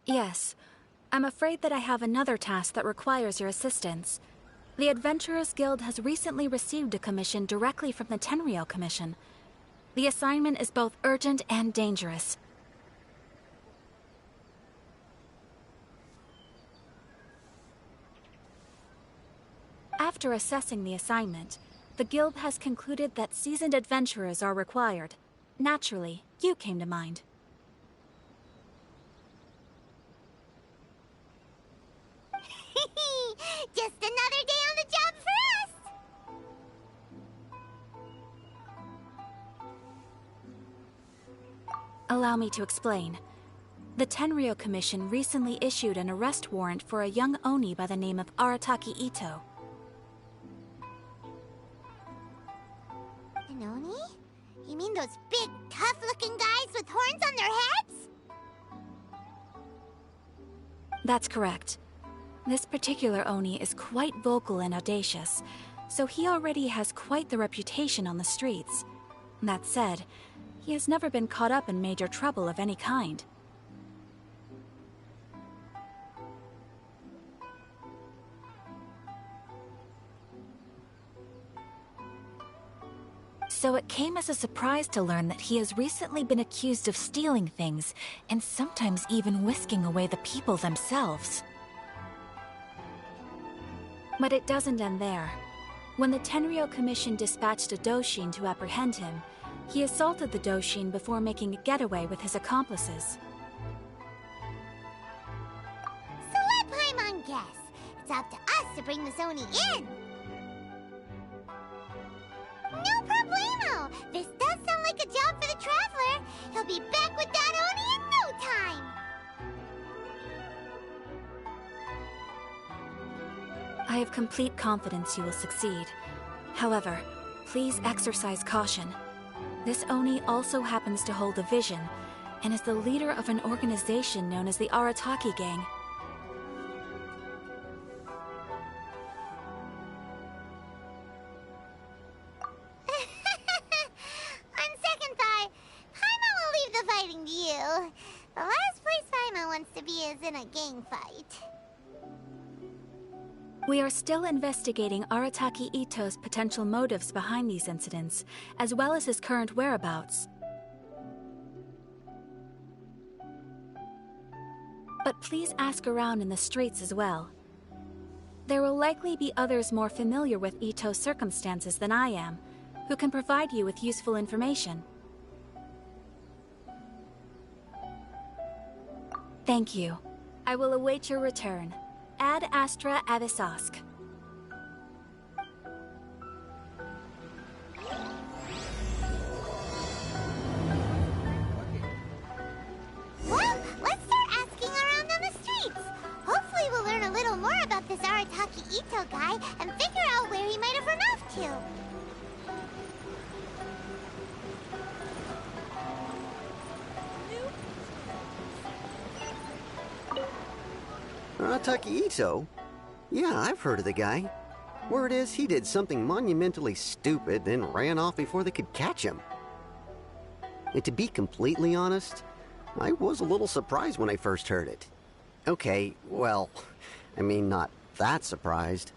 Yes. I'm afraid that I have another task that requires your assistance. The Adventurers Guild has recently received a commission directly from the Tenryou Commission. The assignment is both urgent and dangerous. After assessing the assignment, the Guild has concluded that seasoned adventurers are required. Naturally, you came to mind. Just another day on the job for us! Allow me to explain. The Tenryou Commission recently issued an arrest warrant for a young Oni by the name of Arataki Itto. An Oni? You mean those big, tough-looking guys with horns on their heads? That's correct. This particular Oni is quite vocal and audacious, so he already has quite the reputation on the streets. That said, he has never been caught up in major trouble of any kind. So it came as a surprise to learn that he has recently been accused of stealing things, and sometimes even whisking away the people themselves. But it doesn't end there. When the Tenryou Commission dispatched a Doshin to apprehend him, he assaulted the Doshin before making a getaway with his accomplices. So let Paimon guess. It's up to us to bring this Oni in. No problemo! This does sound like a job for the Traveler. He'll be back with that Oni in no time. I have complete confidence you will succeed. However, please exercise caution. This Oni also happens to hold a vision, and is the leader of an organization known as the Arataki Gang. On second thought, Paimon will leave the fighting to you. The last place Paimon wants to be is in a gang fight. We are still investigating Arataki Itto's potential motives behind these incidents, as well as his current whereabouts. But please ask around in the streets as well. There will likely be others more familiar with Itto's circumstances than I am, who can provide you with useful information. Thank you. I will await your return. Ad Astra Avisosk. Well, let's start asking around on the streets. Hopefully we'll learn a little more about this Arataki Itto guy and figure out where he might have run off to. Arataki Itto? Yeah, I've heard of the guy. Word is he did something monumentally stupid, then ran off before they could catch him. And to be completely honest, I was a little surprised when I first heard it. Okay, well, I mean, not that surprised.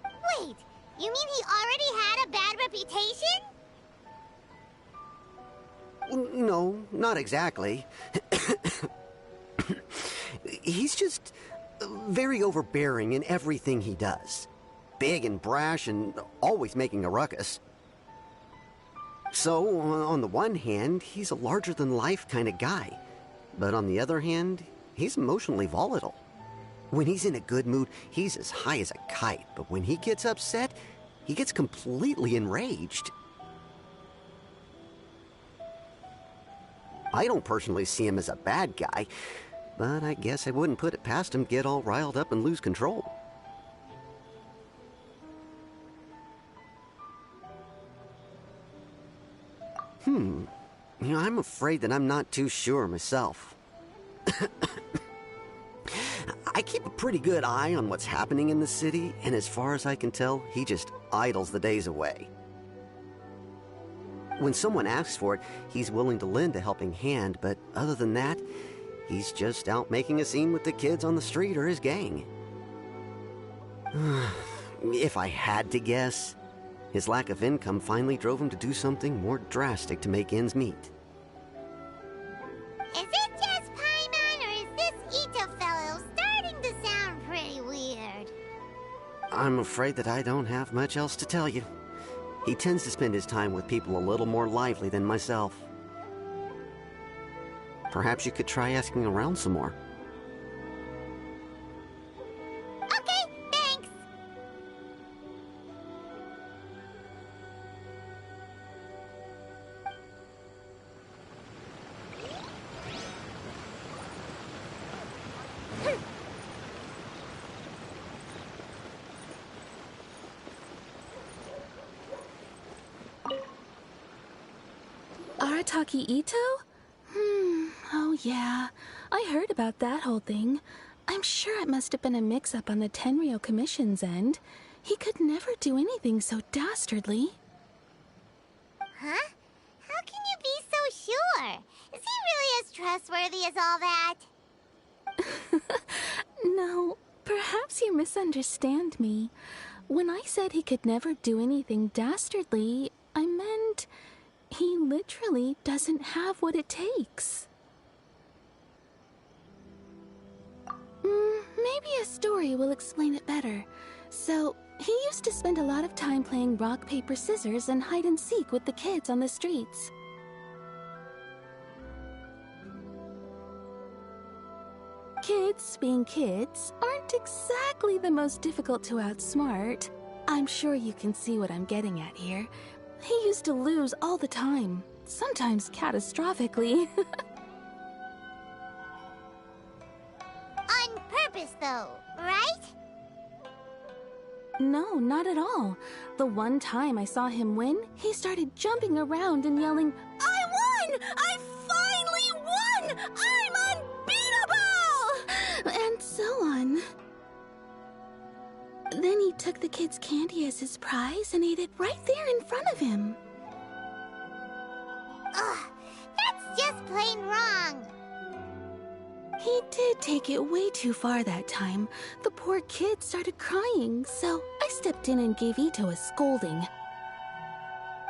Wait, you mean he already had a bad reputation? No, not exactly. He's just very overbearing in everything he does. Big and brash and always making a ruckus. So, on the one hand, he's a larger-than-life kind of guy. But on the other hand, he's emotionally volatile. When he's in a good mood, he's as high as a kite. But when he gets upset, he gets completely enraged. I don't personally see him as a bad guy, but I guess I wouldn't put it past him to get all riled up and lose control. You know, I'm afraid that I'm not too sure myself. I keep a pretty good eye on what's happening in the city, and as far as I can tell, he just idles the days away. When someone asks for it, he's willing to lend a helping hand, but other than that, he's just out making a scene with the kids on the street or his gang. If I had to guess, his lack of income finally drove him to do something more drastic to make ends meet. Is it just Paimon, or is this Itto fellow starting to sound pretty weird? I'm afraid that I don't have much else to tell you. He tends to spend his time with people a little more lively than myself. Perhaps you could try asking around some more. Okay, thanks. Arataki Itto? Oh yeah. I heard about that whole thing. I'm sure it must have been a mix-up on the Tenryou Commission's end. He could never do anything so dastardly. Huh? How can you be so sure? Is he really as trustworthy as all that? No, perhaps you misunderstand me. When I said he could never do anything dastardly, I meant he literally doesn't have what it takes. Maybe a story will explain it better. So, he used to spend a lot of time playing rock, paper, scissors and hide and seek with the kids on the streets. Kids, being kids, aren't exactly the most difficult to outsmart. I'm sure you can see what I'm getting at here. He used to lose all the time, sometimes catastrophically. On purpose, though, right? No, not at all. The one time I saw him win, he started jumping around and yelling, "I won! I finally won! I'm unbeatable!" And so on. Then he took the kid's candy as his prize and ate it right there in front of him. Ugh, that's just plain wrong. He did take it way too far that time. The poor kid started crying, so I stepped in and gave Itto a scolding.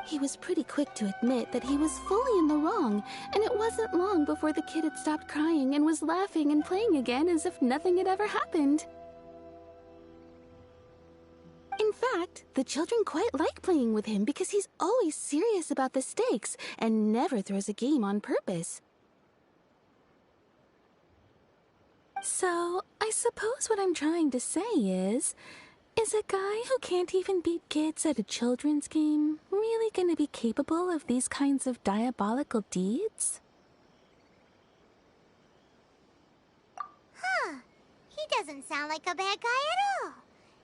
He was pretty quick to admit that he was fully in the wrong, and it wasn't long before the kid had stopped crying and was laughing and playing again as if nothing had ever happened. In fact, the children quite like playing with him because he's always serious about the stakes and never throws a game on purpose. So, I suppose what I'm trying to say is a guy who can't even beat kids at a children's game really gonna be capable of these kinds of diabolical deeds? Huh. He doesn't sound like a bad guy at all.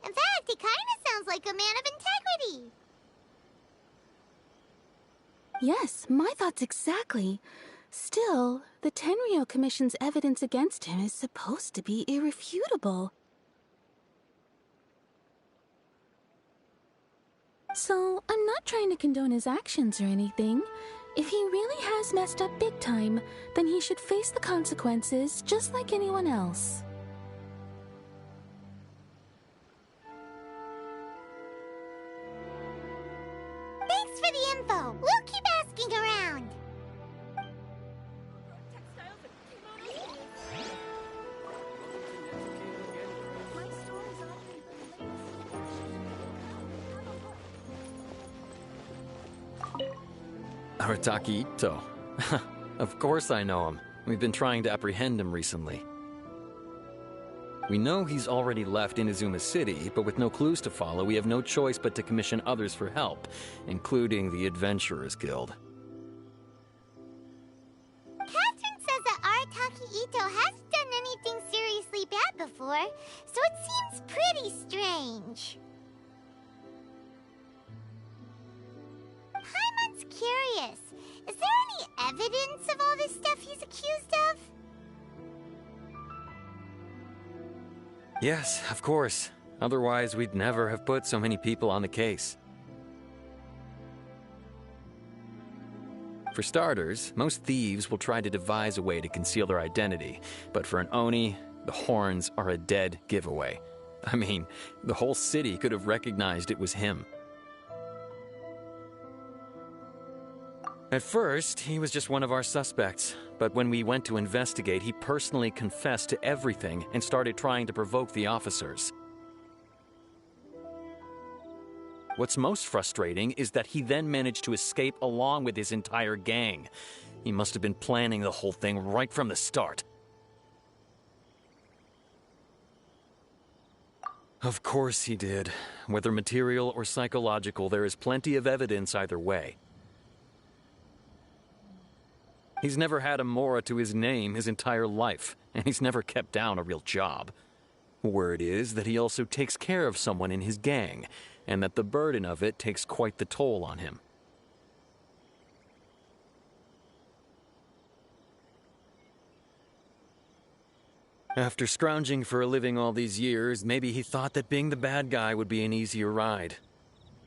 In fact, he kind of sounds like a man of integrity. Yes, my thoughts exactly. Still, the Tenryou Commission's evidence against him is supposed to be irrefutable. So, I'm not trying to condone his actions or anything. If he really has messed up big time, then he should face the consequences just like anyone else. Thanks for the info. We'll keep asking around. Arataki Itto. Of course I know him. We've been trying to apprehend him recently. We know he's already left Inazuma City, but with no clues to follow, we have no choice but to commission others for help, including the Adventurers Guild. Catherine says that Arataki Itto hasn't done anything seriously bad before, so it seems pretty strange. Paimon's curious. Is there any evidence of all this stuff he's accused of? Yes, of course. Otherwise, we'd never have put so many people on the case. For starters, most thieves will try to devise a way to conceal their identity, but for an Oni, the horns are a dead giveaway. I mean, the whole city could have recognized it was him. At first, he was just one of our suspects, but when we went to investigate, he personally confessed to everything and started trying to provoke the officers. What's most frustrating is that he then managed to escape along with his entire gang. He must have been planning the whole thing right from the start. Of course he did. Whether material or psychological, there is plenty of evidence either way. He's never had a Mora to his name his entire life, and he's never kept down a real job. Word is that he also takes care of someone in his gang, and that the burden of it takes quite the toll on him. After scrounging for a living all these years, maybe he thought that being the bad guy would be an easier ride.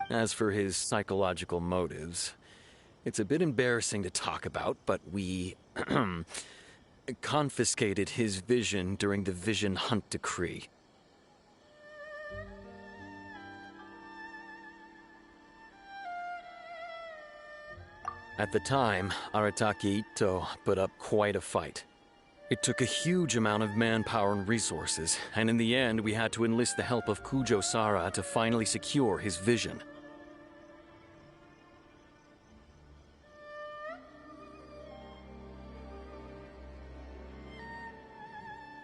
As for his psychological motives, it's a bit embarrassing to talk about, but we confiscated his vision during the Vision Hunt Decree. At the time, Arataki Itto put up quite a fight. It took a huge amount of manpower and resources, and in the end we had to enlist the help of Kujo-Sara to finally secure his vision.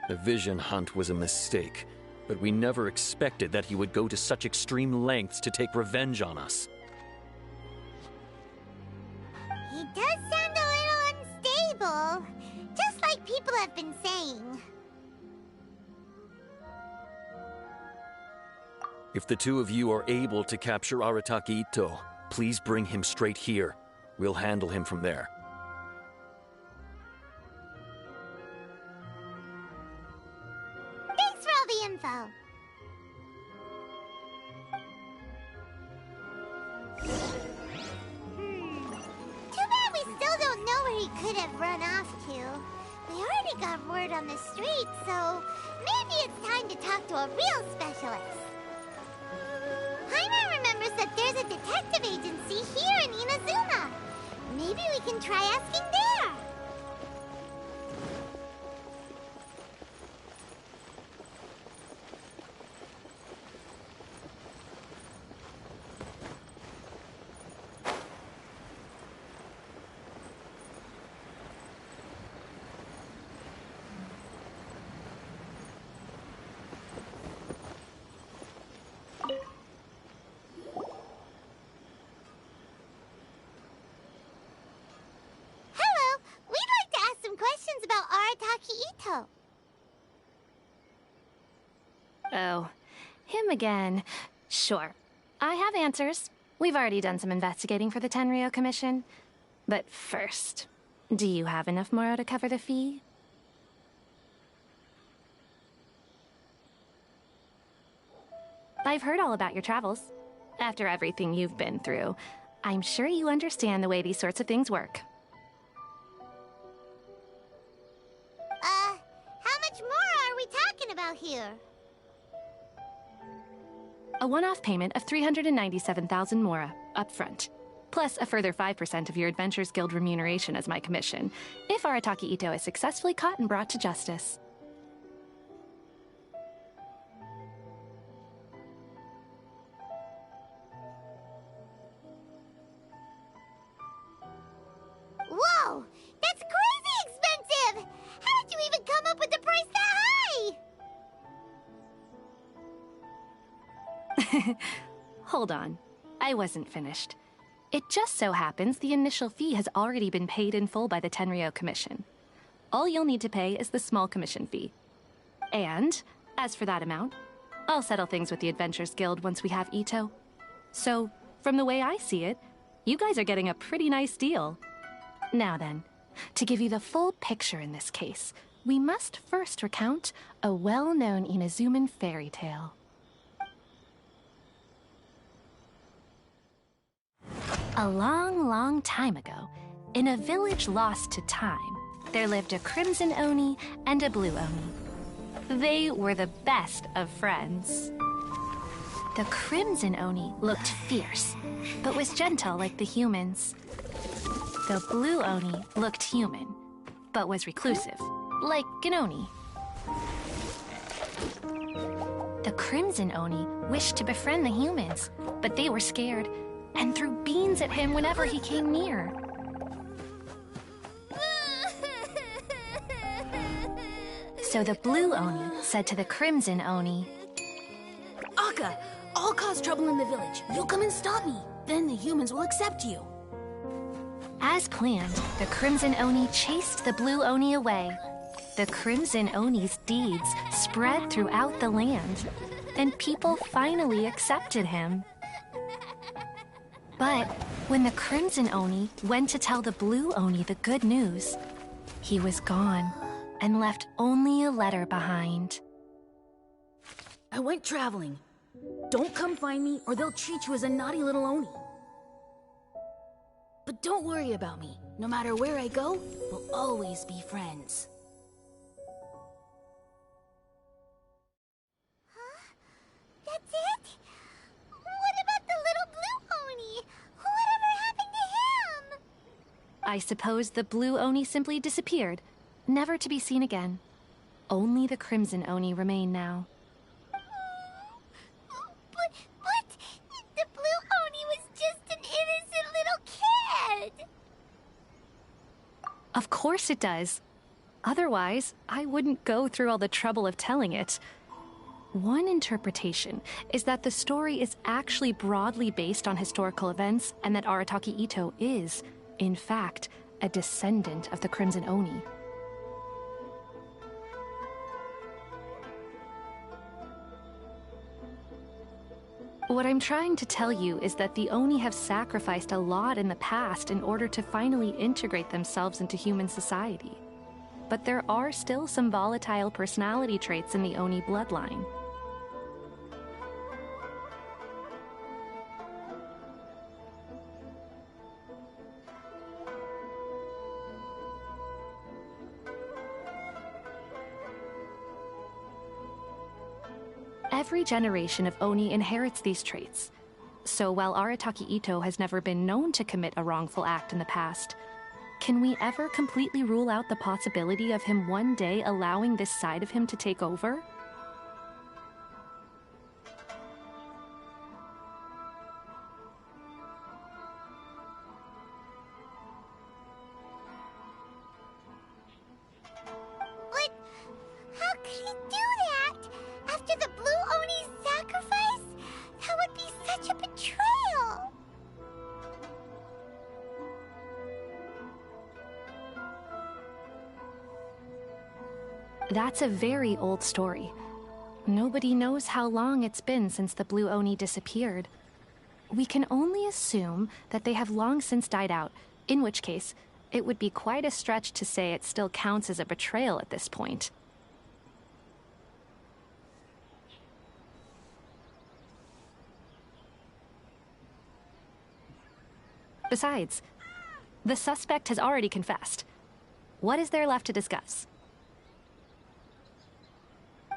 The vision hunt was a mistake, but we never expected that he would go to such extreme lengths to take revenge on us. He does sound a little unstable, just like people have been saying. If the two of you are able to capture Arataki Itto, please bring him straight here. We'll handle him from there. Thanks for all the info. Too bad we still don't know where he could have run off to. We already got word on the street, so maybe it's time to talk to a real specialist. Jaime remembers that there's a detective agency here in Inazuma. Maybe we can try asking there. Hello, we'd like to ask some questions about Arataki Itto. Oh, him again. Sure. I have answers. We've already done some investigating for the Tenryou Commission. But first, do you have enough Moro to cover the fee? I've heard all about your travels. After everything you've been through, I'm sure you understand the way these sorts of things work. How much more are we talking about here? A one-off payment of 397,000 Mora, up front. Plus a further 5% of your Adventures Guild remuneration as my commission, if Arataki Itto is successfully caught and brought to justice. Whoa! That's crazy expensive! How did you even come up with the price that high? Hold on. I wasn't finished. It just so happens the initial fee has already been paid in full by the Tenryou Commission. All you'll need to pay is the small commission fee. And, as for that amount, I'll settle things with the Adventures Guild once we have Itto. So, from the way I see it, you guys are getting a pretty nice deal. Now then, to give you the full picture in this case, we must first recount a well-known Inazuman fairy tale. A long, long time ago, In a village lost to time, there lived a crimson Oni and a blue Oni. They were the best of friends. The crimson Oni looked fierce, but was gentle like the humans. The blue Oni looked human, but was reclusive, like an Oni. The crimson Oni wished to befriend the humans, but they were scared and threw beans at him whenever he came near. So the blue Oni said to the crimson Oni, Akka, I'll cause trouble in the village. You come and stop me. Then the humans will accept you. As planned, the crimson Oni chased the blue Oni away. The crimson Oni's deeds spread throughout the land, and people finally accepted him. But when the crimson Oni went to tell the blue Oni the good news, he was gone and left only a letter behind. I went traveling. Don't come find me or they'll treat you as a naughty little Oni. But don't worry about me. No matter where I go, we'll always be friends. Huh? That's it? What about the little blue Oni? Whatever happened to him? I suppose the blue Oni simply disappeared, never to be seen again. Only the crimson Oni remain now. But the blue Oni was just an innocent little kid. Of course it does. Otherwise, I wouldn't go through all the trouble of telling it. One interpretation is that the story is actually broadly based on historical events and that Arataki Itto is, in fact, a descendant of the Crimson Oni. What I'm trying to tell you is that the Oni have sacrificed a lot in the past in order to finally integrate themselves into human society. But there are still some volatile personality traits in the Oni bloodline. Every generation of Oni inherits these traits. So while Arataki Itto has never been known to commit a wrongful act in the past, can we ever completely rule out the possibility of him one day allowing this side of him to take over? But how could he do that? After the blue Oni's sacrifice? That would be such a betrayal. That's a very old story. Nobody knows how long it's been since the blue Oni disappeared. We can only assume that they have long since died out, in which case, it would be quite a stretch to say it still counts as a betrayal at this point. Besides, the suspect has already confessed. What is there left to discuss?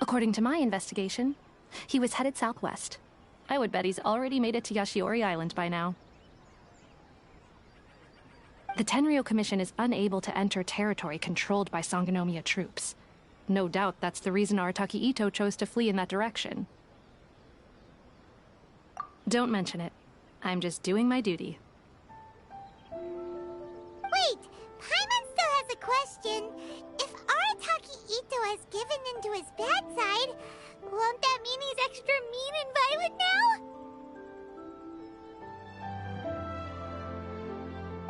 According to my investigation, he was headed southwest. I would bet he's already made it to Yashiori Island by now. The Tenryou Commission is unable to enter territory controlled by Sangonomiya troops. No doubt that's the reason Arataki Itto chose to flee in that direction. Don't mention it. I'm just doing my duty. Wait, Paimon still has a question. If Arataki Itto has given in to his bad side, won't that mean he's extra mean and violent now?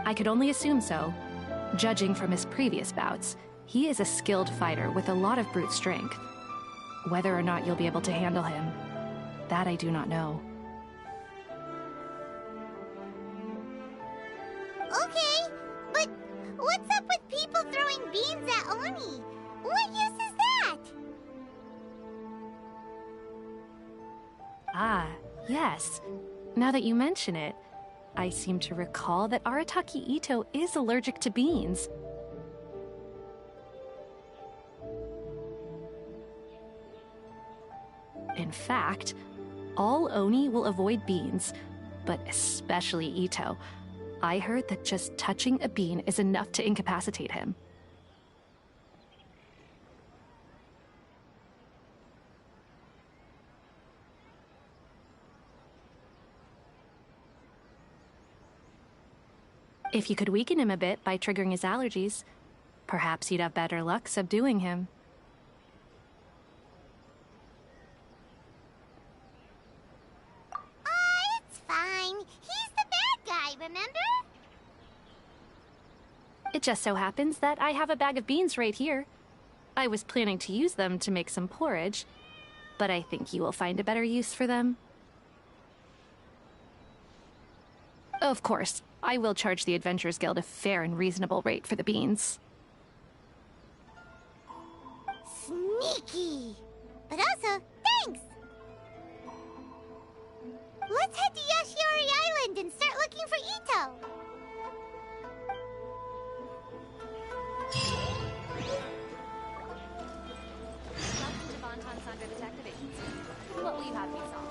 I could only assume so. Judging from his previous bouts, he is a skilled fighter with a lot of brute strength. Whether or not you'll be able to handle him, that I do not know. Okay, but what's up with people throwing beans at Oni? What use is that? Ah, yes. Now that you mention it, I seem to recall that Arataki Itto is allergic to beans. In fact, all Oni will avoid beans, but especially Itto. I heard that just touching a bean is enough to incapacitate him. If you could weaken him a bit by triggering his allergies, perhaps you'd have better luck subduing him. It's fine. He's the bad guy, remember? It just so happens that I have a bag of beans right here. I was planning to use them to make some porridge, but I think you will find a better use for them. Of course, I will charge the Adventurers Guild a fair and reasonable rate for the beans. Sneaky! But also, thanks! Let's head to Yashiori Island and start looking for Itto! Welcome to Bonton Saga Detective Agency. What will you have me solve?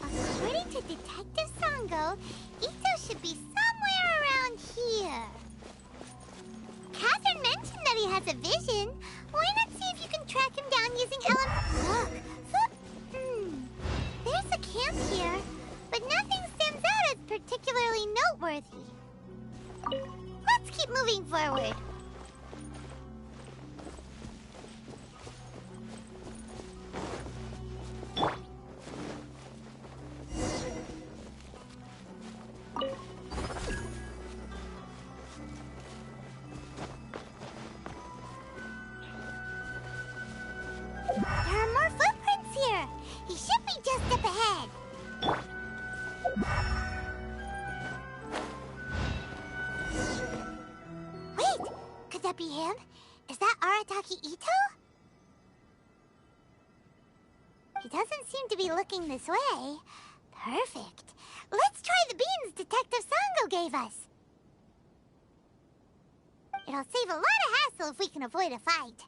According to Detective Sango, Itto should be somewhere around here. Catherine mentioned that he has a vision. Why not see if you can track him down using There's a camp here, but nothing stands out as particularly noteworthy. Let's keep moving forward. There are more footprints here. He should be just up ahead. Wait, could that be him? Is that Arataki Itto? He doesn't seem to be looking this way. Perfect. Let's try the beans Detective Sango gave us. It'll save a lot of hassle if we can avoid a fight.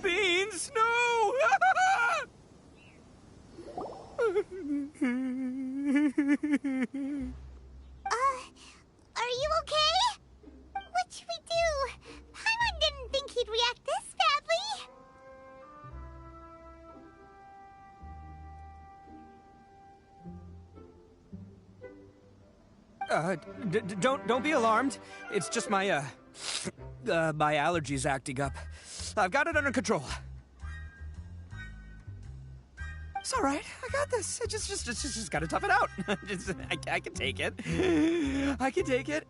Beans, no! Are you okay? What should we do? Paimon didn't think he'd react this badly. Don't be alarmed. It's just my allergies acting up. I've got it under control. It's all right. I got this. I just gotta tough it out. I can take it. I can take it.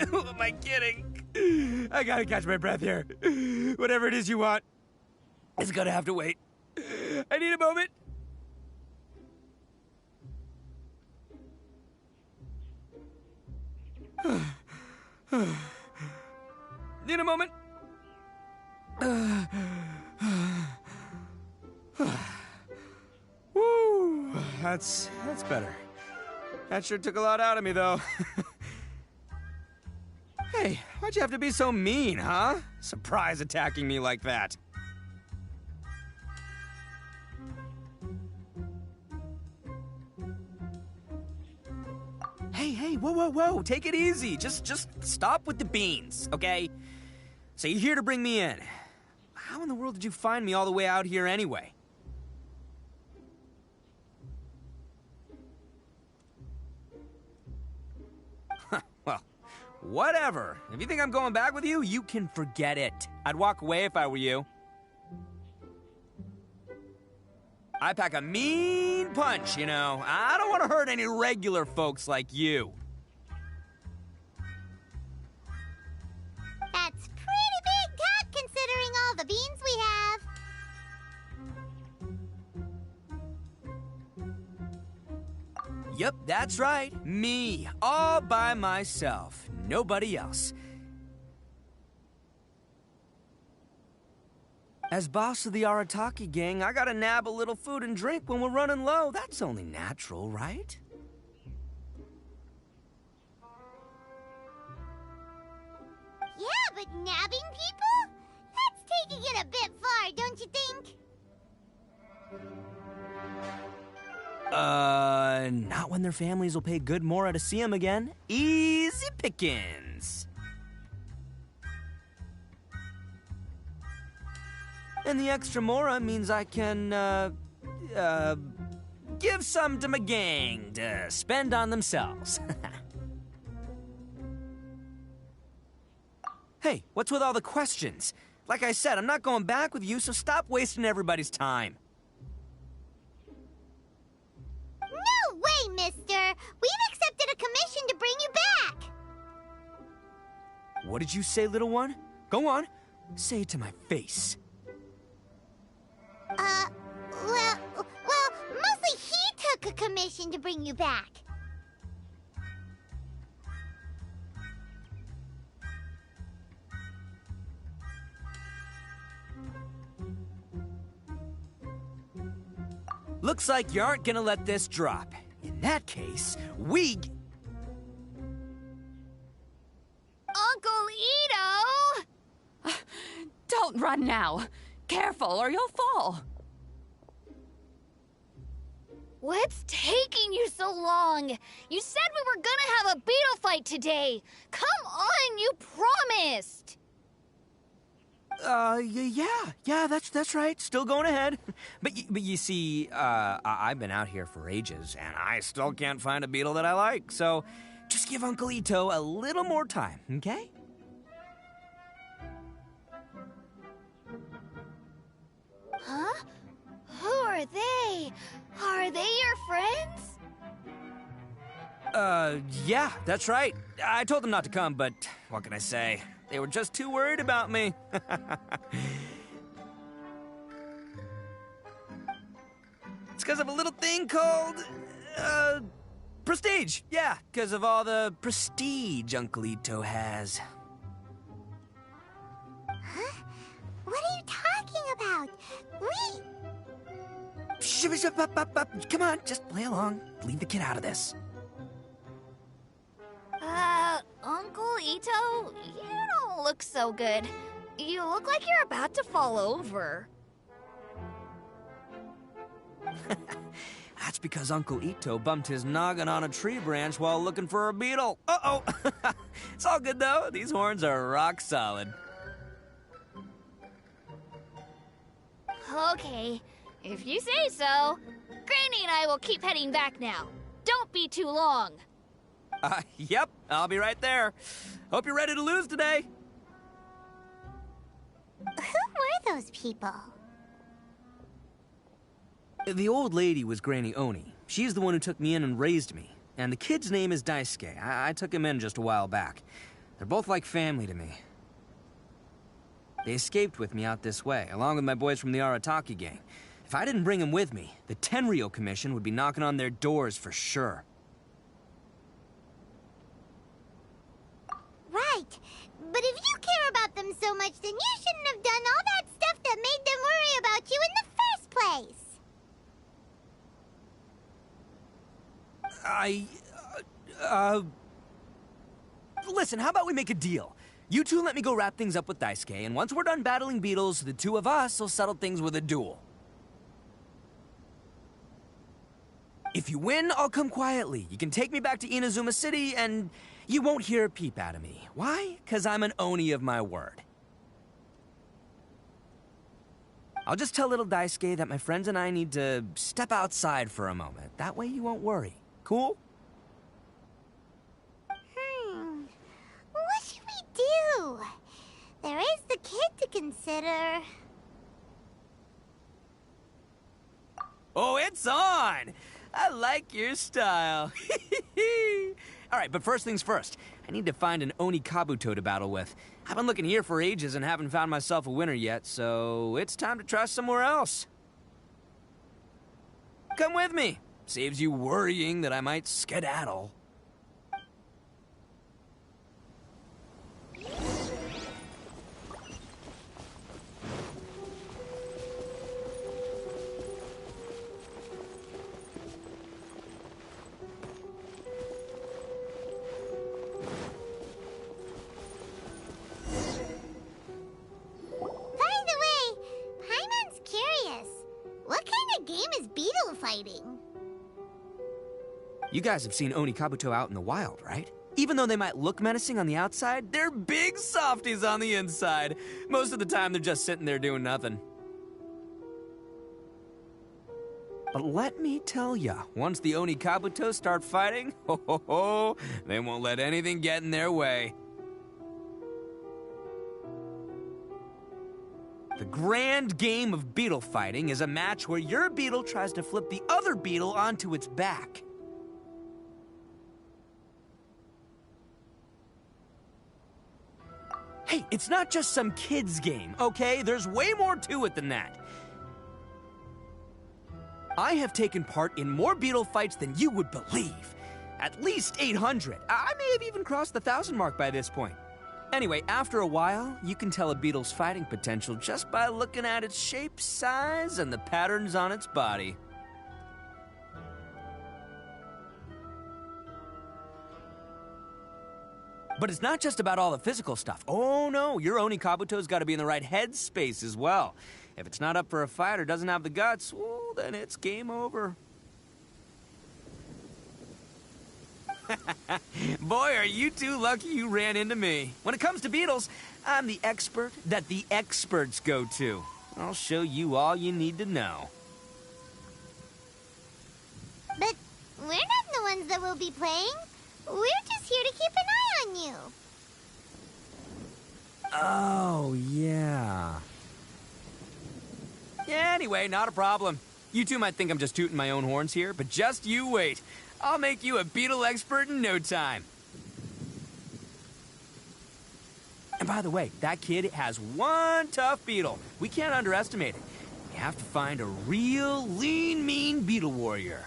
Who am I kidding? I gotta catch my breath here. Whatever it is you want, it's gonna have to wait. I need a moment. Need a moment. Woo, that's better. That sure took a lot out of me, though. Hey, why'd you have to be so mean, huh? Surprise attacking me like that. Hey, whoa, take it easy. Just stop with the beans, okay? So you're here to bring me in. How in the world did you find me all the way out here anyway? Well, whatever. If you think I'm going back with you, you can forget it. I'd walk away if I were you. I pack a mean punch, you know. I don't want to hurt any regular folks like you. That's pretty big talk considering all the beans we have. Yep, that's right. Me, all by myself. Nobody else. As boss of the Arataki gang, I gotta nab a little food and drink when we're running low. That's only natural, right? Yeah, but nabbing people? That's taking it a bit far, don't you think? Not when their families will pay good mora to see them again. Easy pickings. And the extra mora means I can, give some to my gang to spend on themselves. Hey, what's with all the questions? Like I said, I'm not going back with you, so stop wasting everybody's time. No way, mister! We've accepted a commission to bring you back! What did you say, little one? Go on, say it to my face. Well, mostly he took a commission to bring you back. Looks like you aren't gonna let this drop. In that case, Uncle Itto! Don't run now. Careful or you'll fall. What's taking you so long? You said we were gonna have a beetle fight today. Come on, you promised. Yeah, that's right. Still going ahead. But you see, I've been out here for ages, and I still can't find a beetle that I like. So, just give Uncle Itto a little more time, okay? Huh? Who are they? Are they your friends? Yeah, that's right. I told them not to come, but what can I say? They were just too worried about me. It's because of a little thing called, prestige. Yeah, because of all the prestige Uncle Itto has. Huh? What are you talking about? Come on, just play along. Leave the kid out of this. Uncle Itto, you don't look so good. You look like you're about to fall over. That's because Uncle Itto bumped his noggin on a tree branch while looking for a beetle. Uh-oh. It's all good, though. These horns are rock solid. Okay, if you say so. Granny and I will keep heading back now. Don't be too long. Yep, I'll be right there. Hope you're ready to lose today. Who were those people? The old lady was Granny Oni. She's the one who took me in and raised me. And the kid's name is Daisuke. I took him in just a while back. They're both like family to me. They escaped with me out this way, along with my boys from the Arataki gang. If I didn't bring them with me, the Tenryou Commission would be knocking on their doors for sure. Right. But if you care about them so much, then you shouldn't have done all that stuff that made them worry about you in the first place. Listen, how about we make a deal? You two let me go wrap things up with Daisuke, and once we're done battling beetles, the two of us will settle things with a duel. If you win, I'll come quietly. You can take me back to Inazuma City, and you won't hear a peep out of me. Why? 'Cause I'm an Oni of my word. I'll just tell little Daisuke that my friends and I need to step outside for a moment. That way you won't worry. Cool? What should we do? There is the kid to consider. Oh, it's on! I like your style. Alright, but first things first. I need to find an Oni Kabuto to battle with. I've been looking here for ages and haven't found myself a winner yet, so it's time to try somewhere else. Come with me. Saves you worrying that I might skedaddle. You guys have seen Oni Kabuto out in the wild, right? Even though they might look menacing on the outside, they're big softies on the inside. Most of the time, they're just sitting there doing nothing. But let me tell ya, once the Oni Kabuto start fighting, they won't let anything get in their way. The grand game of beetle fighting is a match where your beetle tries to flip the other beetle onto its back. Hey, it's not just some kid's game, okay? There's way more to it than that. I have taken part in more beetle fights than you would believe. At least 800. I may have even crossed the 1,000 mark by this point. Anyway, after a while, you can tell a beetle's fighting potential just by looking at its shape, size, and the patterns on its body. But it's not just about all the physical stuff. Oh no, your Oni Kabuto's got to be in the right headspace as well. If it's not up for a fight or doesn't have the guts, well, then it's game over. Boy, are you two lucky you ran into me. When it comes to beetles, I'm the expert that the experts go to. I'll show you all you need to know. But we're not the ones that will be playing. We're just here to keep an eye on you. Oh, yeah. Yeah, anyway, not a problem. You two might think I'm just tooting my own horns here, but just you wait. I'll make you a beetle expert in no time. And by the way, that kid has one tough beetle. We can't underestimate it. We have to find a real lean, mean beetle warrior.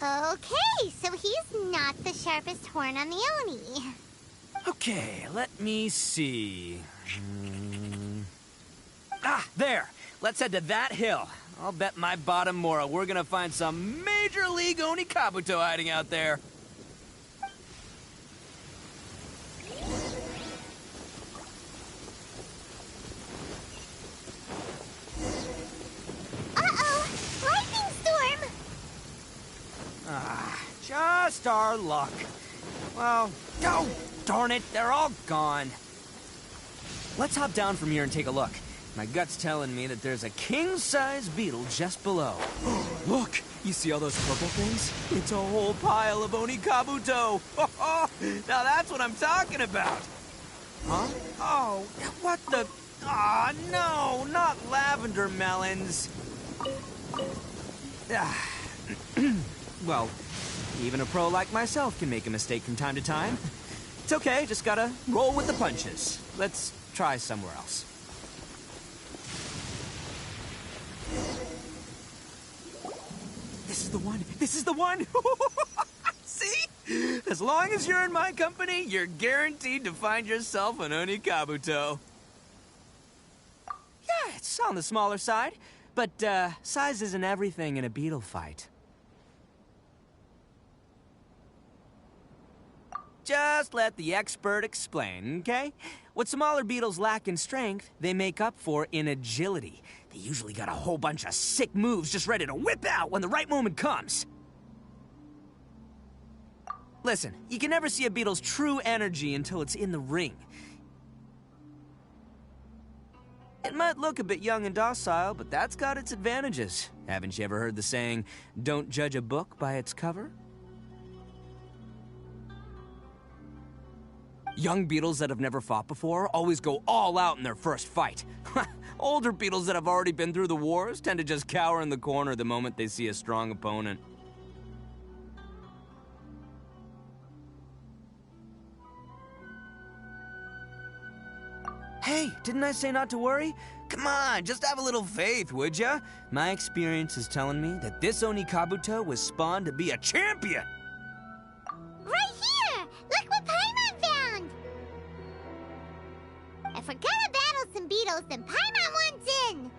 Okay, so he's not the sharpest horn on the Oni. Okay, let me see. There. Let's head to that hill. I'll bet my bottom moral we're gonna find some major league Oni Kabuto hiding out there. Uh-oh! Lightning storm! Just our luck. Well, oh, darn it, they're all gone. Let's hop down from here and take a look. My gut's telling me that there's a king-size beetle just below. Look! You see all those purple things? It's a whole pile of Onikabuto! Now that's what I'm talking about! Huh? Oh, what the... Aw, no! Not lavender melons! Well, even a pro like myself can make a mistake from time to time. It's okay, just gotta roll with the punches. Let's try somewhere else. This is the one! This is the one! See? As long as you're in my company, you're guaranteed to find yourself an Onikabuto. Yeah, it's on the smaller side, but size isn't everything in a beetle fight. Just let the expert explain, okay? What smaller beetles lack in strength, they make up for in agility. They usually got a whole bunch of sick moves just ready to whip out when the right moment comes. Listen, you can never see a beetle's true energy until it's in the ring. It might look a bit young and docile, but that's got its advantages. Haven't you ever heard the saying, don't judge a book by its cover? Young beetles that have never fought before always go all out in their first fight. Older beetles that have already been through the wars tend to just cower in the corner the moment they see a strong opponent. Hey, didn't I say not to worry? Come on, just have a little faith, would ya? My experience is telling me that this Onikabuto was spawned to be a champion! Right here! Look what Paimon found! If we're gonna battle some beetles, then Paimon wants in!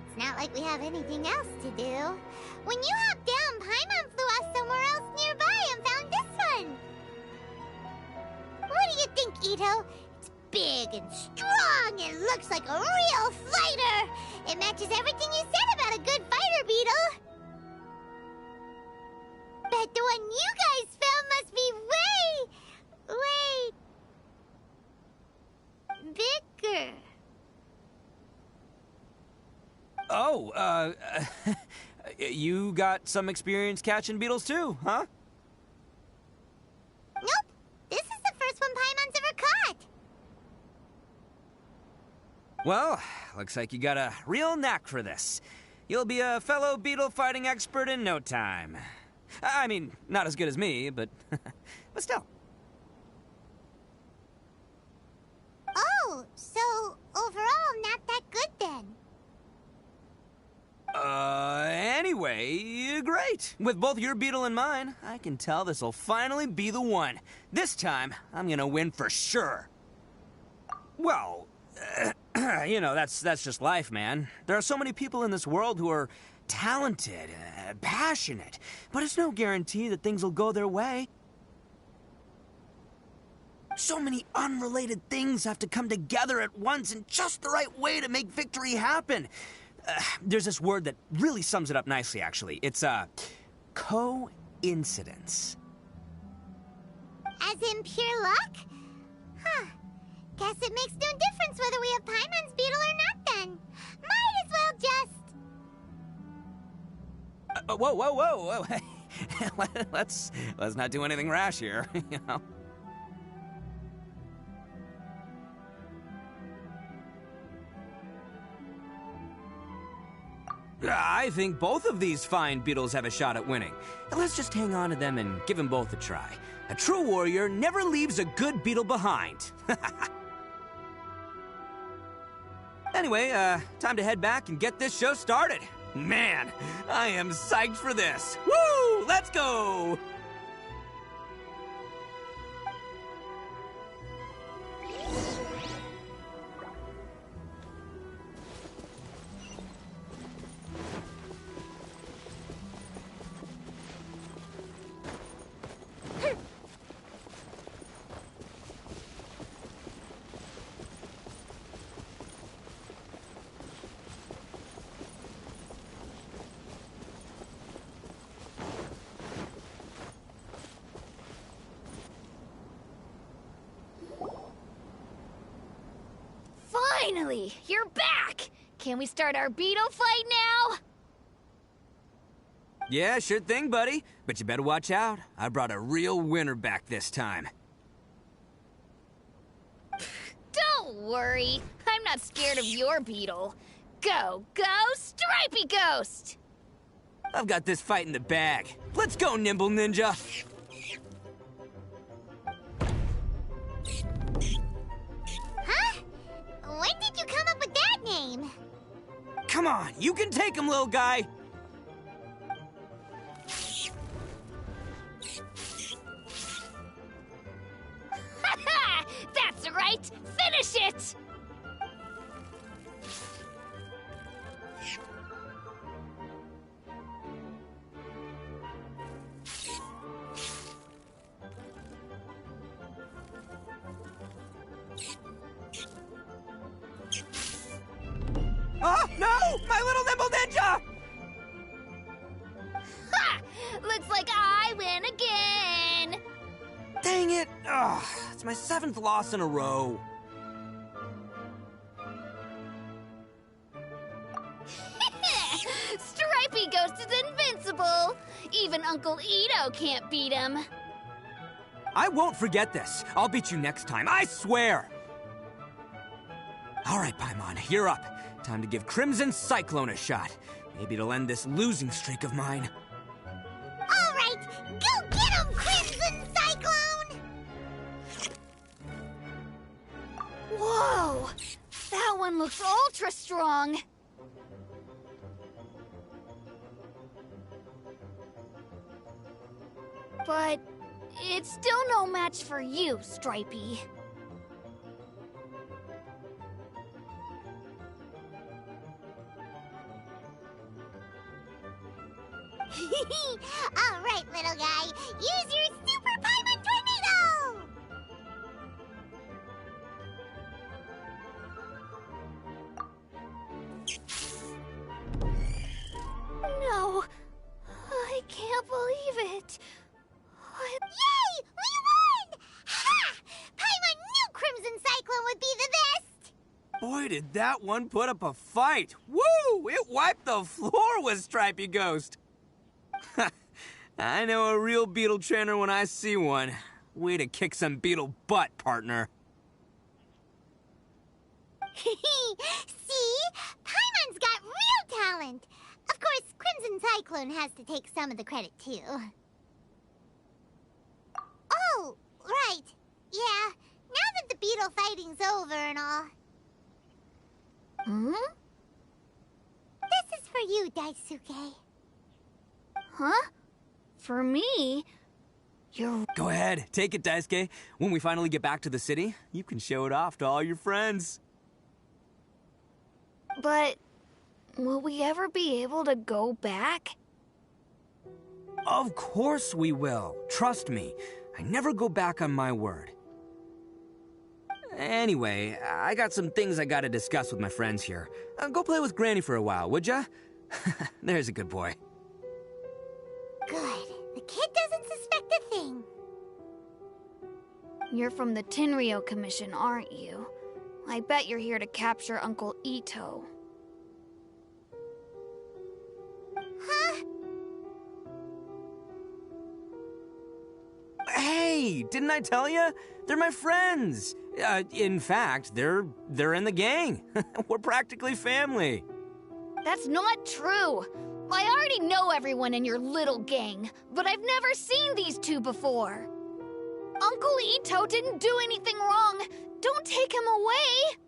It's not like we have anything else to do. When you hopped down, Paimon flew off somewhere else nearby and found this one! What do you think, Itto? It's big and strong and looks like a real fighter! It matches everything you said about a good fighter beetle! Bet the one you guys found must be way bigger. Oh, you got some experience catching beetles too, huh? Nope. This is the first one Paimon's ever caught. Well, looks like you got a real knack for this. You'll be a fellow beetle fighting expert in no time. I mean, not as good as me, but but still. Oh, so overall not that good then. Anyway, great. With both your beetle and mine, I can tell this'll finally be the one. This time, I'm gonna win for sure. Well, you know, that's just life, man. There are so many people in this world who are talented, passionate, but it's no guarantee that things will go their way. So many unrelated things have to come together at once in just the right way to make victory happen. There's this word that really sums it up nicely, actually. It's, coincidence. As in pure luck? Huh. Guess it makes no difference whether we have Paimon's beetle or not then. Might as well just... Whoa. Let's not do anything rash here, you know? I think both of these fine beetles have a shot at winning. Let's just hang on to them and give them both a try. A true warrior never leaves a good beetle behind. Anyway, time to head back and get this show started. Man, I am psyched for this. Woo! Let's go! Finally! You're back! Can we start our beetle fight now? Yeah, sure thing, buddy. But you better watch out. I brought a real winner back this time. Don't worry. I'm not scared of your beetle. Go, Stripey Ghost! I've got this fight in the bag. Let's go, Nimble Ninja! Huh? When did you come up with that name? Come on, you can take him, little guy! That's right! Finish it! Oh, no! My little Nimble Ninja! Ha! Looks like I win again! Dang it! Ugh, it's my 7th loss in a row. Stripey Ghost is invincible! Even Uncle Itto can't beat him. I won't forget this. I'll beat you next time, I swear! All right, Paimon, you're up. Time to give Crimson Cyclone a shot. Maybe it'll end this losing streak of mine. All right, go get him, Crimson Cyclone! Whoa! That one looks ultra strong! But it's still no match for you, Stripey. All right, little guy, use your Super Paimon Tornado! No, I can't believe it. Yay! We won! Ha! Paimon knew Crimson Cyclone would be the best! Boy, did that one put up a fight. Woo! It wiped the floor with Stripey Ghost. I know a real beetle trainer when I see one. Way to kick some beetle butt, partner. See? Paimon's got real talent! Of course, Crimson Cyclone has to take some of the credit, too. Oh, right. Yeah, now that the beetle fighting's over and all. Hmm? This is for you, Daisuke. Huh? For me? You're... Go ahead, take it, Daisuke. When we finally get back to the city, you can show it off to all your friends. But... will we ever be able to go back? Of course we will. Trust me. I never go back on my word. Anyway, I got some things I gotta discuss with my friends here. Go play with Granny for a while, would ya? There's a good boy. Good. The kid doesn't suspect a thing. You're from the Tenryou Commission, aren't you? I bet you're here to capture Uncle Itto. Huh? Hey, didn't I tell you? They're my friends. In fact, they're in the gang. We're practically family. That's not true! I already know everyone in your little gang, but I've never seen these two before. Uncle Itto didn't do anything wrong. Don't take him away!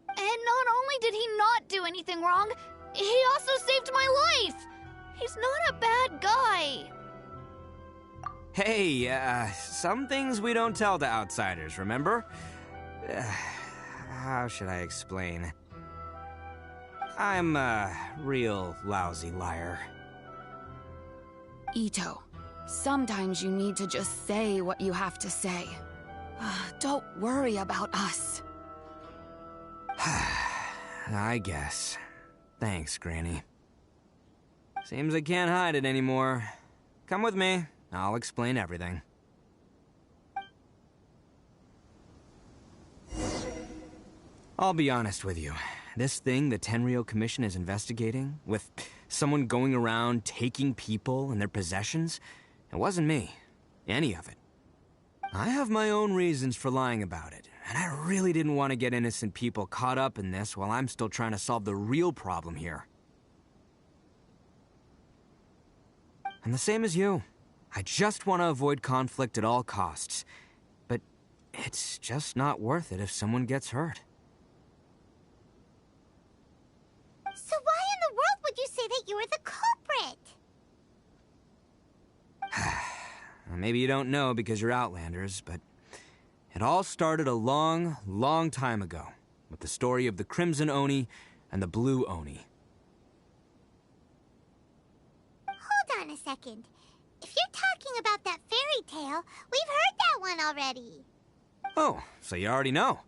And not only did he not do anything wrong, he also saved my life! He's not a bad guy. Hey, some things we don't tell to outsiders, remember? How should I explain? I'm a real lousy liar. Itto, sometimes you need to just say what you have to say. Don't worry about us. I guess. Thanks, Granny. Seems I can't hide it anymore. Come with me. I'll explain everything. I'll be honest with you. this thing the Tenryou Commission is investigating, with someone going around taking people and their possessions, it wasn't me. Any of it. I have my own reasons for lying about it, and I really didn't want to get innocent people caught up in this while I'm still trying to solve the real problem here. And the same as you. I just want to avoid conflict at all costs. But it's just not worth it if someone gets hurt. So why in the world would you say that you were the culprit? Maybe you don't know because you're Outlanders, but it all started a long, long time ago with the story of the Crimson Oni and the Blue Oni. Hold on a second. If you're talking about that fairy tale, we've heard that one already. Oh, so you already know.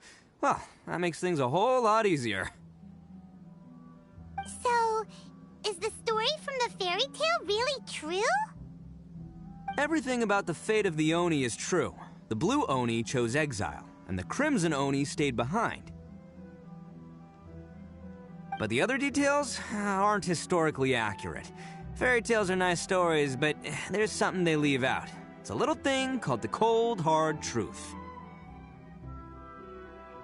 Well, that makes things a whole lot easier. So, is the story from the fairy tale really true? Everything about the fate of the Oni is true. The Blue Oni chose exile, and the Crimson Oni stayed behind. But the other details aren't historically accurate. Fairy tales are nice stories, but there's something they leave out. It's a little thing called the cold, hard truth.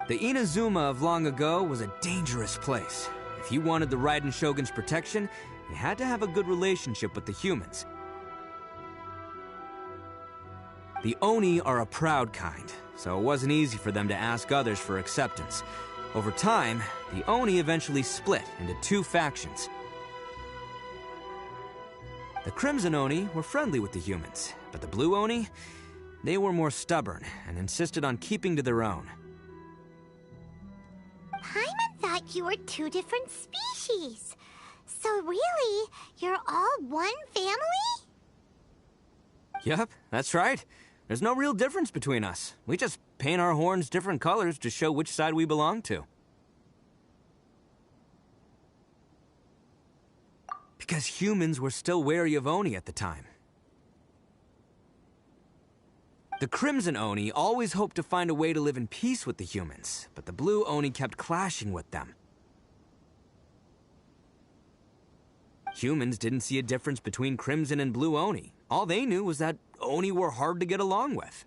The Inazuma of long ago was a dangerous place. If you wanted the Raiden Shogun's protection, you had to have a good relationship with the humans. The Oni are a proud kind, so it wasn't easy for them to ask others for acceptance. Over time, the Oni eventually split into two factions. The Crimson Oni were friendly with the humans, but the Blue Oni, they were more stubborn and insisted on keeping to their own. Paimon thought you were two different species. So really, you're all one family? Yep, that's right. There's no real difference between us. We just paint our horns different colors to show which side we belong to. Because humans were still wary of Oni at the time. The Crimson Oni always hoped to find a way to live in peace with the humans, but the Blue Oni kept clashing with them. Humans didn't see a difference between Crimson and Blue Oni. All they knew was that Oni were hard to get along with.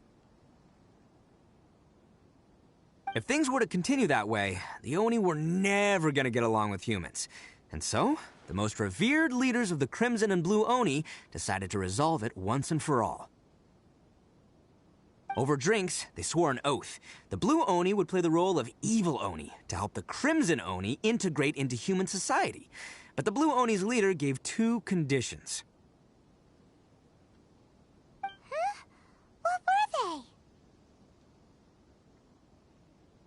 If things were to continue that way, the Oni were never gonna get along with humans. And so, the most revered leaders of the Crimson and Blue Oni decided to resolve it once and for all. Over drinks, they swore an oath. The Blue Oni would play the role of evil Oni to help the Crimson Oni integrate into human society. But the Blue Oni's leader gave two conditions. Huh? What were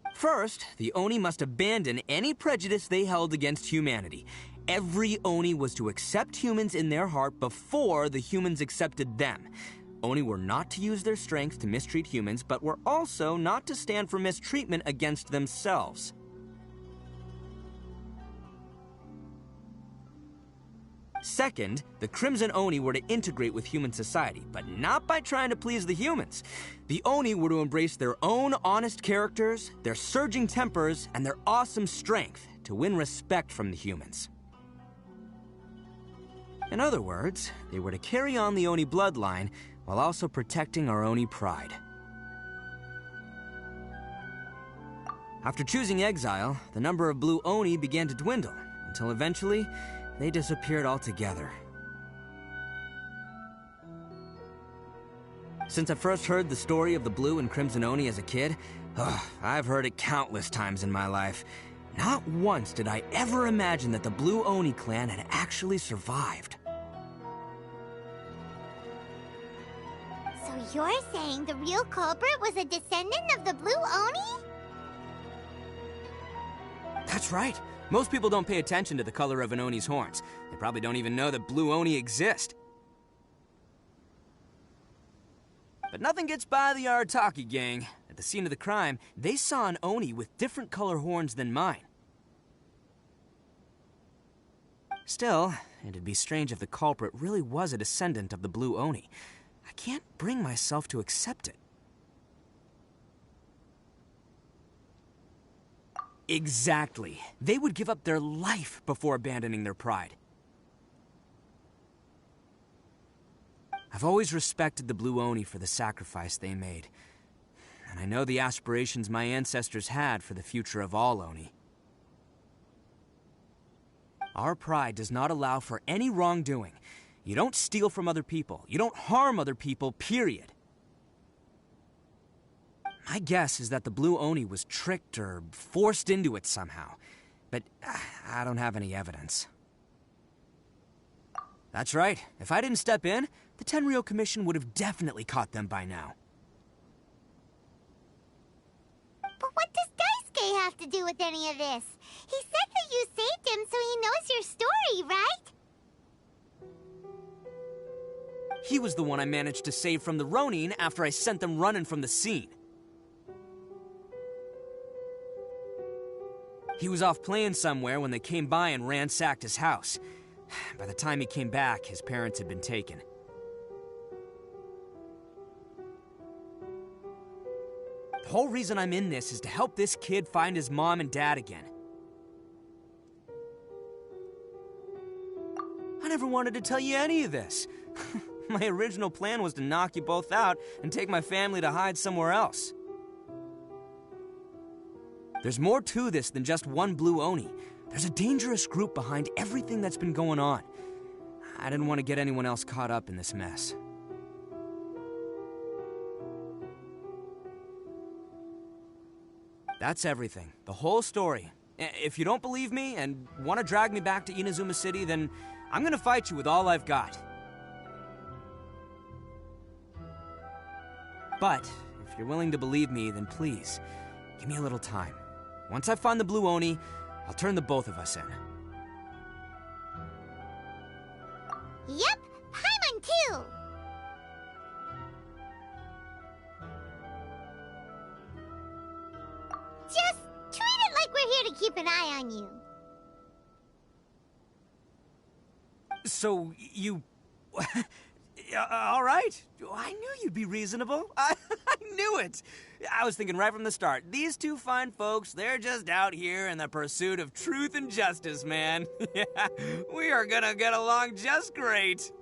they? First, the Oni must abandon any prejudice they held against humanity. Every Oni was to accept humans in their heart before the humans accepted them. Oni were not to use their strength to mistreat humans, but were also not to stand for mistreatment against themselves. Second, the Crimson Oni were to integrate with human society, but not by trying to please the humans. The Oni were to embrace their own honest characters, their surging tempers, and their awesome strength to win respect from the humans. In other words, they were to carry on the Oni bloodline while also protecting our Oni pride. After choosing exile, the number of Blue Oni began to dwindle, until eventually, they disappeared altogether. Since I first heard the story of the Blue and Crimson Oni as a kid, I've heard it countless times in my life. Not once did I ever imagine that the Blue Oni clan had actually survived. So you're saying the real culprit was a descendant of the Blue Oni? That's right. Most people don't pay attention to the color of an Oni's horns. They probably don't even know that Blue Oni exist. But nothing gets by the Arataki gang. At the scene of the crime, they saw an Oni with different color horns than mine. Still, it'd be strange if the culprit really was a descendant of the Blue Oni. I can't bring myself to accept it. Exactly. They would give up their life before abandoning their pride. I've always respected the Blue Oni for the sacrifice they made. And I know the aspirations my ancestors had for the future of all Oni. Our pride does not allow for any wrongdoing. You don't steal from other people. You don't harm other people, period. My guess is that the Blue Oni was tricked or forced into it somehow. But I don't have any evidence. That's right. If I didn't step in, the Tenryou Commission would have definitely caught them by now. But what does Daisuke have to do with any of this? He said that you saved him so he knows your story, right? He was the one I managed to save from the Ronin after I sent them running from the scene. He was off playing somewhere when they came by and ransacked his house. By the time he came back, his parents had been taken. The whole reason I'm in this is to help this kid find his mom and dad again. I never wanted to tell you any of this. My original plan was to knock you both out and take my family to hide somewhere else. There's more to this than just one Blue Oni. There's a dangerous group behind everything that's been going on. I didn't want to get anyone else caught up in this mess. That's everything. The whole story. If you don't believe me and want to drag me back to Inazuma City, then I'm gonna fight you with all I've got. But if you're willing to believe me, then please, give me a little time. Once I find the Blue Oni, I'll turn the both of us in. Yep, Paimon too! Just treat it like we're here to keep an eye on you. So, you... all right. I knew you'd be reasonable. I knew it. I was thinking right from the start, these two fine folks, they're just out here in the pursuit of truth and justice, man. Yeah, we are gonna get along just great.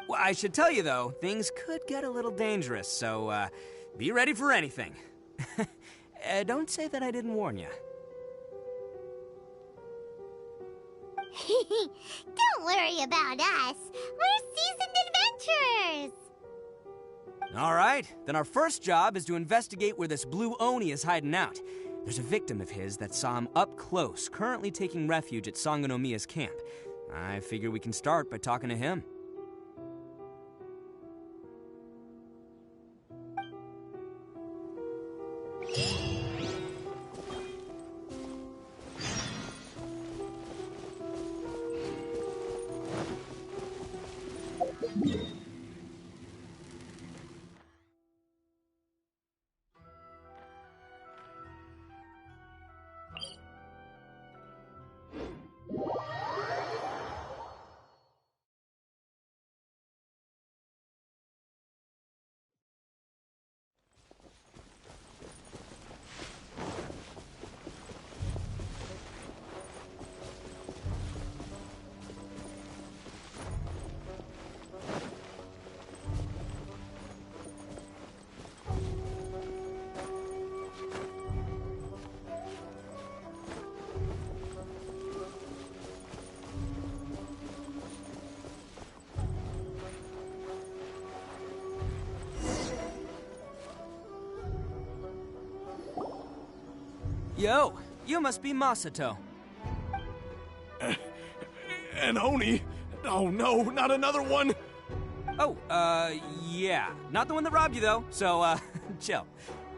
Well, I should tell you, though, things could get a little dangerous, so be ready for anything. Don't say that I didn't warn you. Don't worry about us. We're seasoned adventurers. All right, then our first job is to investigate where this Blue Oni is hiding out. There's a victim of his that saw him up close, currently taking refuge at Sangonomiya's camp. I figure we can start by talking to him. Yo, you must be Masato. An Oni? Oh no, not another one! Oh, yeah. Not the one that robbed you, though, so, chill.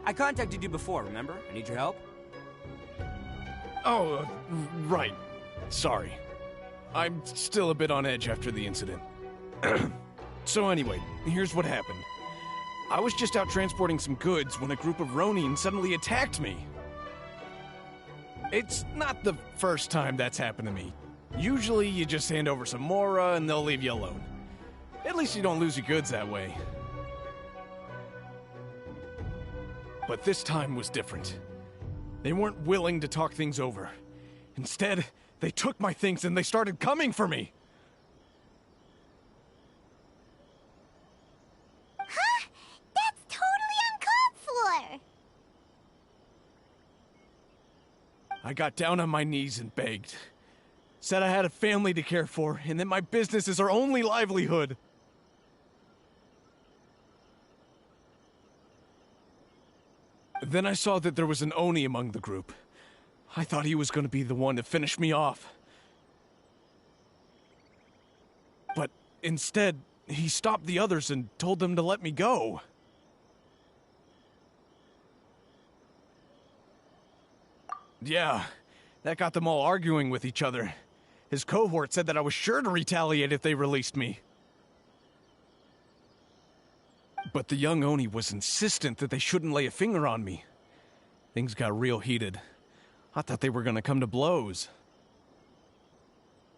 I contacted you before, remember? I need your help. Oh, right. Sorry. I'm still a bit on edge after the incident. So anyway, here's what happened. I was just out transporting some goods when a group of Ronin suddenly attacked me. It's not the first time that's happened to me. Usually you just hand over some Mora and they'll leave you alone. At least you don't lose your goods that way. But this time was different. They weren't willing to talk things over. Instead, they took my things and they started coming for me. Huh? That's totally uncalled for! I got down on my knees and begged. Said I had a family to care for, and that my business is our only livelihood. Then I saw that there was an Oni among the group. I thought he was going to be the one to finish me off. But instead, he stopped the others and told them to let me go. Yeah, that got them all arguing with each other. His cohort said that I was sure to retaliate if they released me. But the young Oni was insistent that they shouldn't lay a finger on me. Things got real heated. I thought they were gonna come to blows.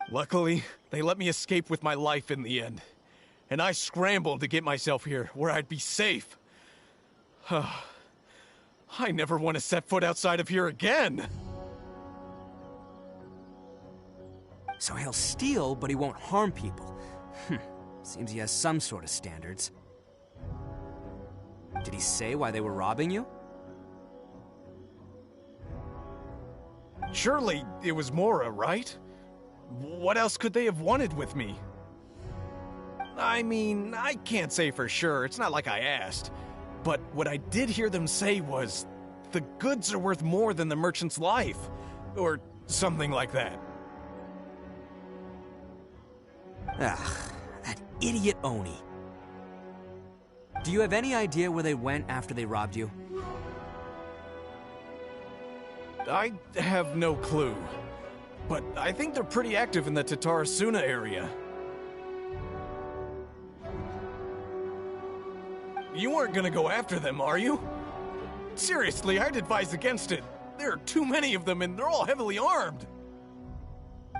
Luckily, they let me escape with my life in the end. And I scrambled to get myself here, where I'd be safe. I never want to set foot outside of here again! So he'll steal, but he won't harm people. Seems he has some sort of standards. Did he say why they were robbing you? Surely it was Mora, right? What else could they have wanted with me? I mean, I can't say for sure, it's not like I asked. But what I did hear them say was, the goods are worth more than the merchant's life. Or something like that. Ugh, that idiot Oni. Do you have any idea where they went after they robbed you? I have no clue. But I think they're pretty active in the Tatarasuna area. You weren't gonna go after them, are you? Seriously, I'd advise against it. There are too many of them and they're all heavily armed.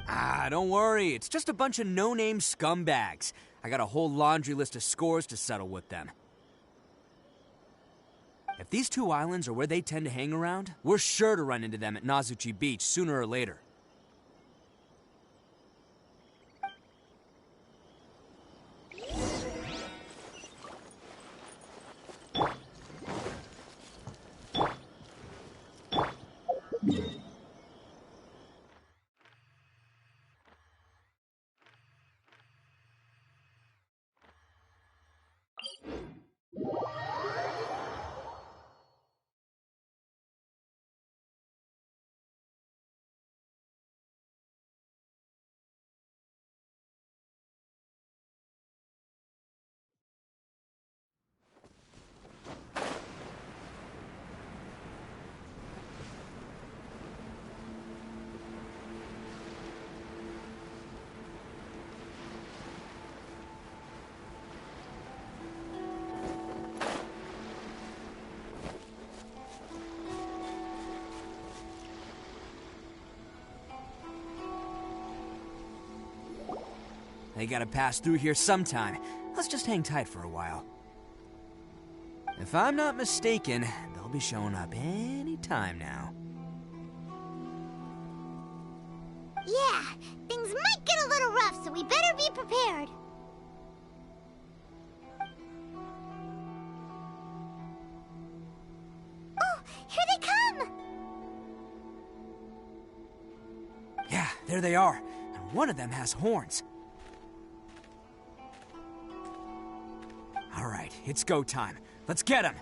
Ah, don't worry. It's just a bunch of no-name scumbags. I got a whole laundry list of scores to settle with them. If these two islands are where they tend to hang around, we're sure to run into them at Nazuchi Beach sooner or later. They gotta pass through here sometime. Let's just hang tight for a while. If I'm not mistaken, they'll be showing up any time now. Yeah, things might get a little rough, so we better be prepared. Oh, here they come! Yeah, there they are. And one of them has horns. All right, it's go time. Let's get him!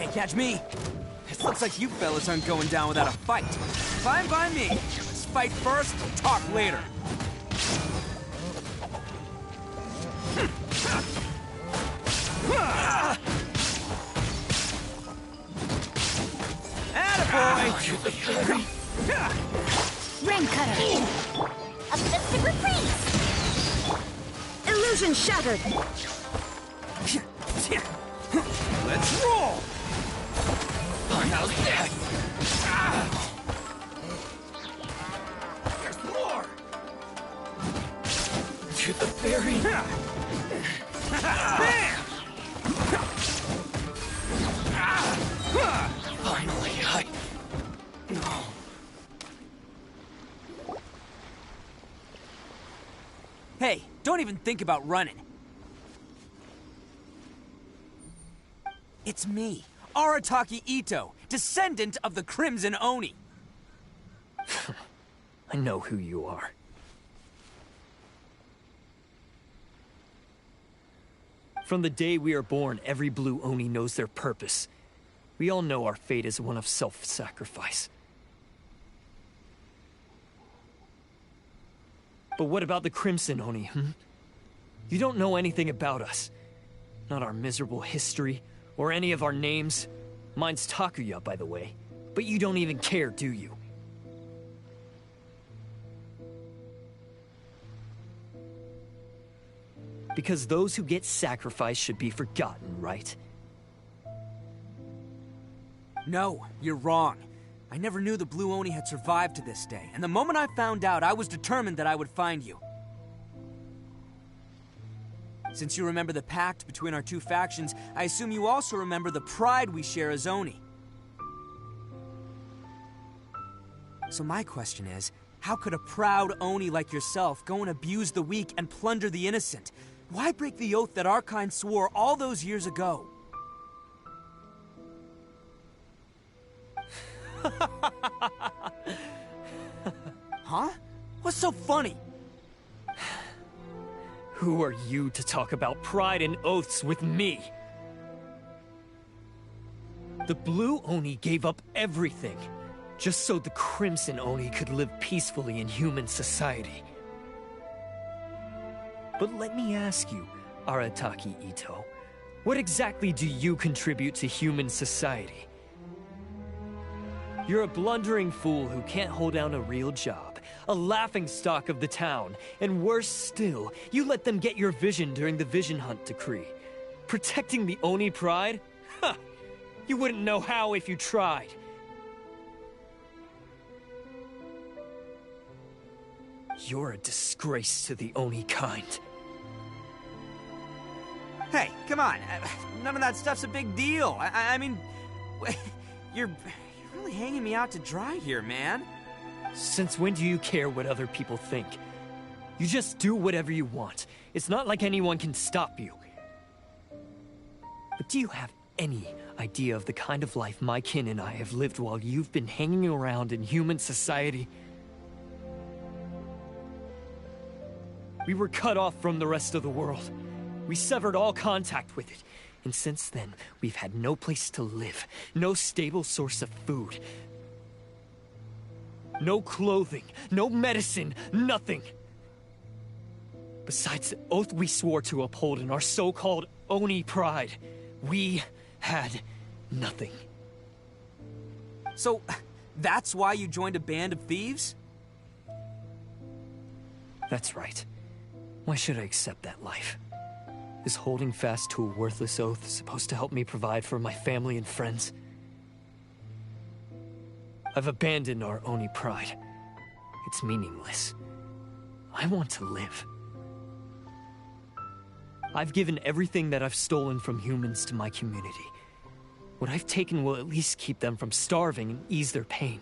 Can't catch me. It looks like you fellas aren't going down without a fight. Fine by me. Let's fight first, talk later. Attaboy! Rain cutter! Uplifted reprise! Illusion shattered! Let's roll! How's that? There's more! To the fairy! Bam! Finally, No. Hey, don't even think about running. It's me, Arataki Itto, descendant of the Crimson Oni. I know who you are. From the day we are born, every blue Oni knows their purpose. We all know our fate is one of self-sacrifice. But what about the Crimson Oni, You don't know anything about us. Not our miserable history, or any of our names. Mine's Takuya, by the way. But you don't even care, do you? Because those who get sacrificed should be forgotten, right? No, you're wrong. I never knew the Blue Oni had survived to this day, and the moment I found out, I was determined that I would find you. Since you remember the pact between our two factions, I assume you also remember the pride we share as Oni. So my question is, how could a proud Oni like yourself go and abuse the weak and plunder the innocent? Why break the oath that our kind swore all those years ago? Huh? What's so funny? Who are you to talk about pride and oaths with me? The Blue Oni gave up everything, just so the Crimson Oni could live peacefully in human society. But let me ask you, Arataki Itto, what exactly do you contribute to human society? You're a blundering fool who can't hold down a real job, a laughingstock of the town, and worse still, you let them get your vision during the Vision Hunt decree. Protecting the Oni pride? Ha! You wouldn't know how if you tried. You're a disgrace to the Oni kind. Hey, come on. None of that stuff's a big deal. I mean, you're really hanging me out to dry here, man. Since when do you care what other people think? You just do whatever you want. It's not like anyone can stop you. But do you have any idea of the kind of life my kin and I have lived while you've been hanging around in human society? We were cut off from the rest of the world. We severed all contact with it. And since then, we've had no place to live, no stable source of food, no clothing, no medicine, nothing. Besides the oath we swore to uphold in our so-called Oni pride, we had nothing. So, that's why you joined a band of thieves? That's right. Why should I accept that life? Is holding fast to a worthless oath supposed to help me provide for my family and friends? I've abandoned our Oni pride. It's meaningless. I want to live. I've given everything that I've stolen from humans to my community. What I've taken will at least keep them from starving and ease their pain.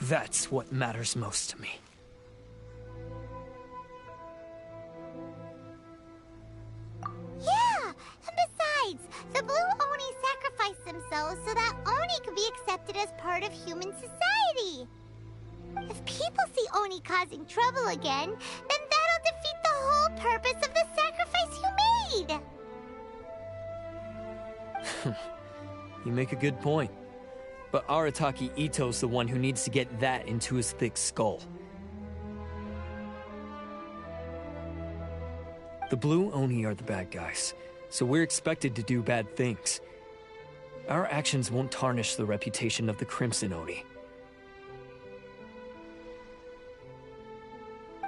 That's what matters most to me. Yeah! And besides, the Blue Oni sacrificed themselves so that Oni could be accepted as part of human society. If people see Oni causing trouble again, then that'll defeat the whole purpose of the sacrifice you made! You make a good point. But Arataki Itto's the one who needs to get that into his thick skull. The Blue Oni are the bad guys, so we're expected to do bad things. Our actions won't tarnish the reputation of the Crimson Oni.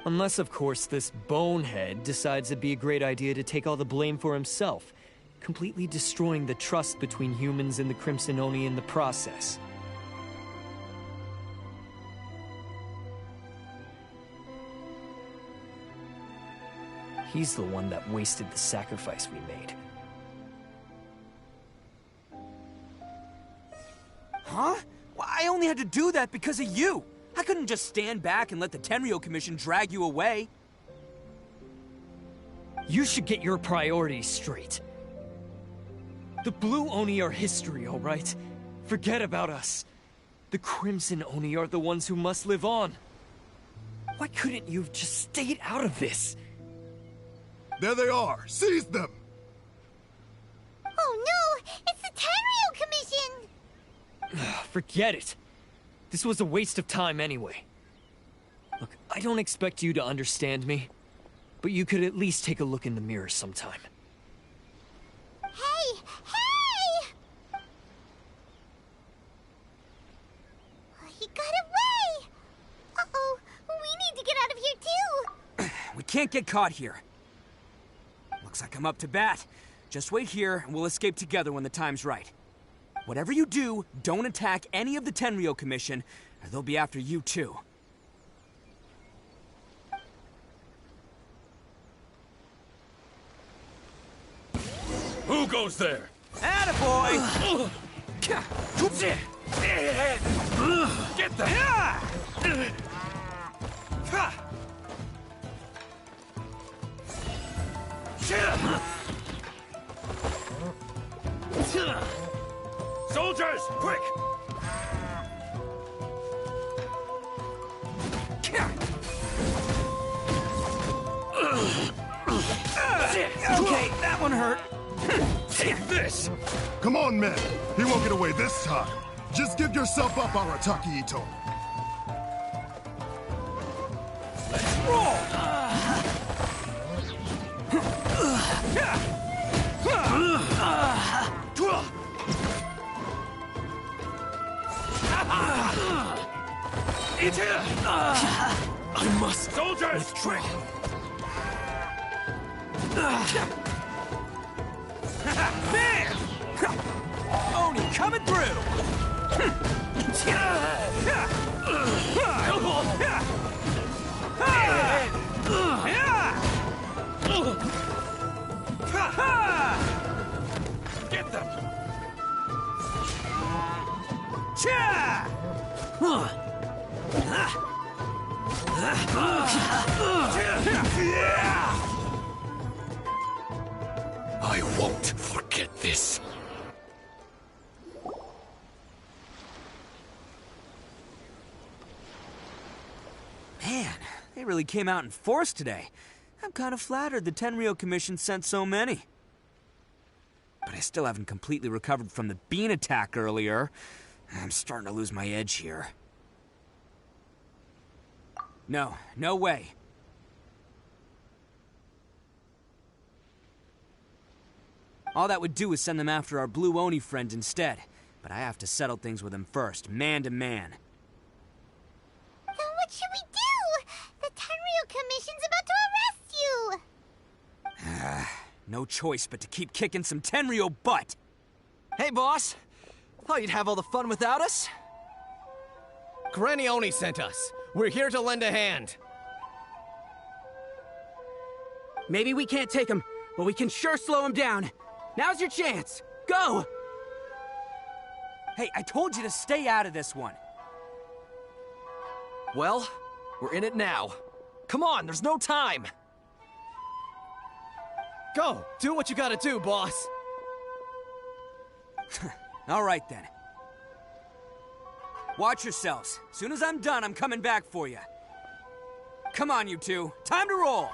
Unless, of course, this bonehead decides it'd be a great idea to take all the blame for himself, completely destroying the trust between humans and the Crimson Oni in the process. He's the one that wasted the sacrifice we made. Huh? Well, I only had to do that because of you. I couldn't just stand back and let the Tenryou Commission drag you away. You should get your priorities straight. The Blue Oni are history, all right? Forget about us. The Crimson Oni are the ones who must live on. Why couldn't you have just stayed out of this? There they are! Seize them! Oh no! It's the Tenryou Commission! Forget it. This was a waste of time anyway. Look, I don't expect you to understand me, but you could at least take a look in the mirror sometime. Hey! Hey! He got away! Uh-oh, we need to get out of here too! We can't get caught here. Looks like I'm up to bat. Just wait here and we'll escape together when the time's right. Whatever you do, don't attack any of the Tenryou Commission, or they'll be after you too. Who goes there? Attaboy! Get them! Soldiers, quick! Okay, that one hurt. Take this! Come on, men! He won't get away this time! Just give yourself up, Arataki Itto! Let's roll! I must! Soldiers! Withdraw! Man! Oni coming through! Get them! I won't forget this. Man, they really came out in force today. I'm kind of flattered the Tenryou Commission sent so many. But I still haven't completely recovered from the bean attack earlier. I'm starting to lose my edge here. No, no way. All that would do is send them after our Blue Oni friend instead. But I have to settle things with him first, man to man. Then what should we do? The Tenryou Commission's about to arrest you! No choice but to keep kicking some Tenryou butt! Hey, boss! Thought you'd have all the fun without us? Granny Oni sent us. We're here to lend a hand. Maybe we can't take him, but we can sure slow him down. Now's your chance. Go! Hey, I told you to stay out of this one. Well, we're in it now. Come on, there's no time! Go! Do what you gotta do, boss! All right, then. Watch yourselves. Soon as I'm done, I'm coming back for you. Come on, you two. Time to roll!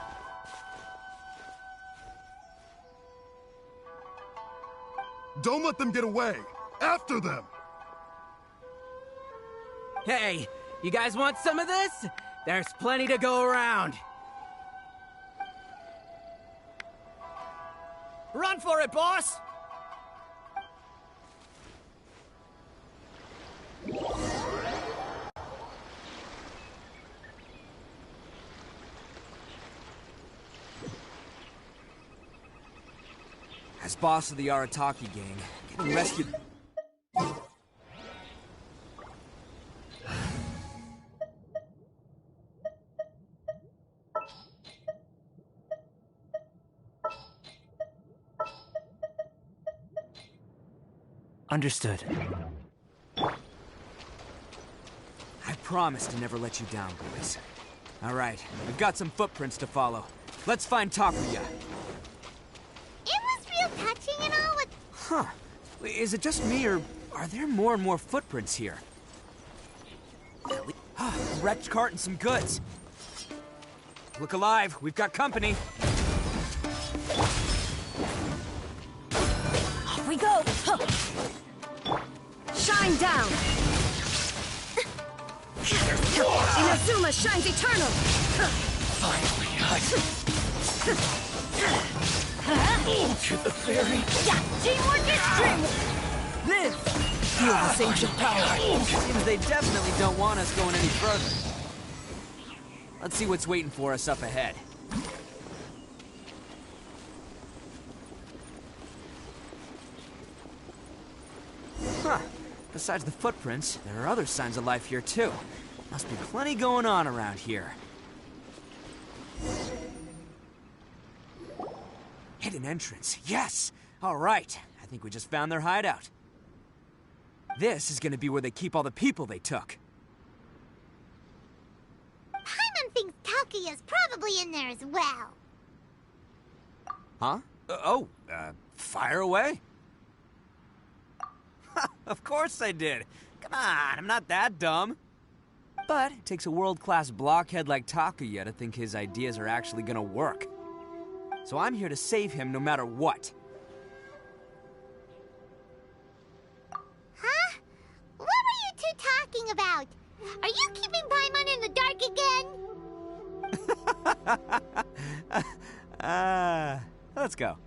Don't let them get away! After them! Hey, you guys want some of this? There's plenty to go around. Run for it, boss! As boss of the Arataki gang, getting rescued... Understood. I promise to never let you down, boys. All right, we've got some footprints to follow. Let's find Takuya. It was real touching and all with... Huh. Is it just me, or are there more and more footprints here? A wrecked cart and some goods. Look alive, we've got company. Off we go! Huh. Shine down! Inazuma shines eternal! Finally, to the ferry. Yeah, teamwork is dreamwork! Live! Feel this ancient power. Seems they definitely don't want us going any further. Let's see what's waiting for us up ahead. Huh. Besides the footprints, there are other signs of life here too. Must be plenty going on around here. Hidden entrance, yes! Alright, I think we just found their hideout. This is gonna be where they keep all the people they took. Paimon thinks Takuya's probably in there as well. Huh? Fire away. Of course I did. Come on, I'm not that dumb. But it takes a world-class blockhead like Takuya to think his ideas are actually gonna work. So I'm here to save him no matter what. Huh? What were you two talking about? Are you keeping Paimon in the dark again? Let's go.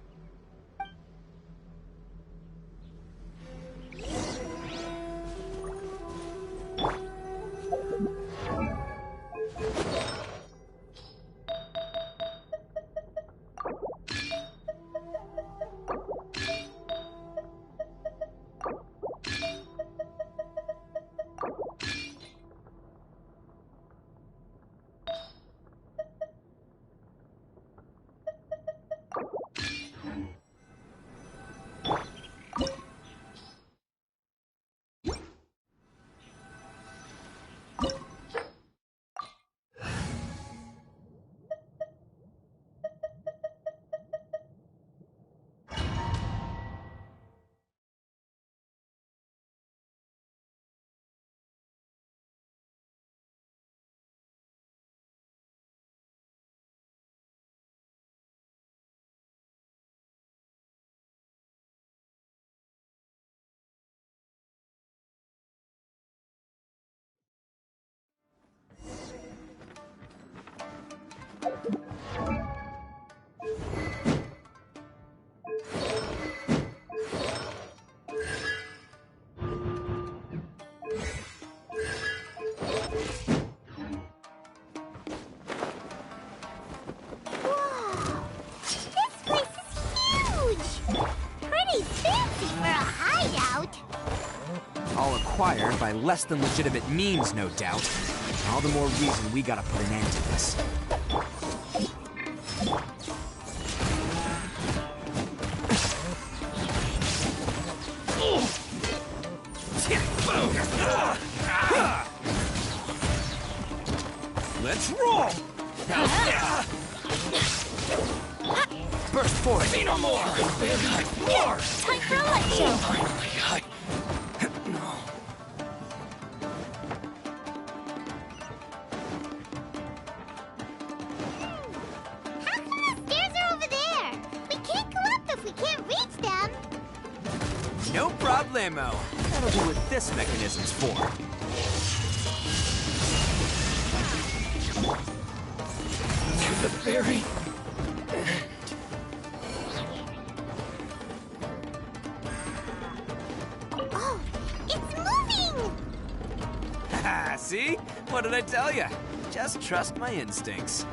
Acquired by less than legitimate means, no doubt. All the more reason we gotta put an end to this. Let's roll! Burst forth! Say no more! More! Time for a light show! Finally, ammo. That'll do what this mechanism's for. To the very Oh, it's moving! Haha, see? What did I tell you? Just trust my instincts.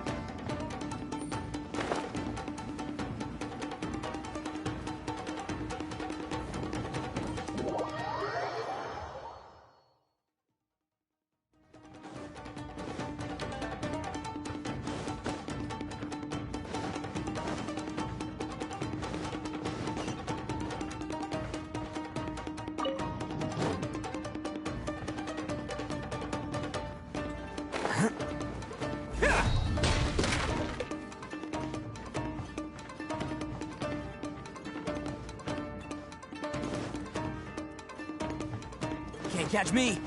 Can't catch me.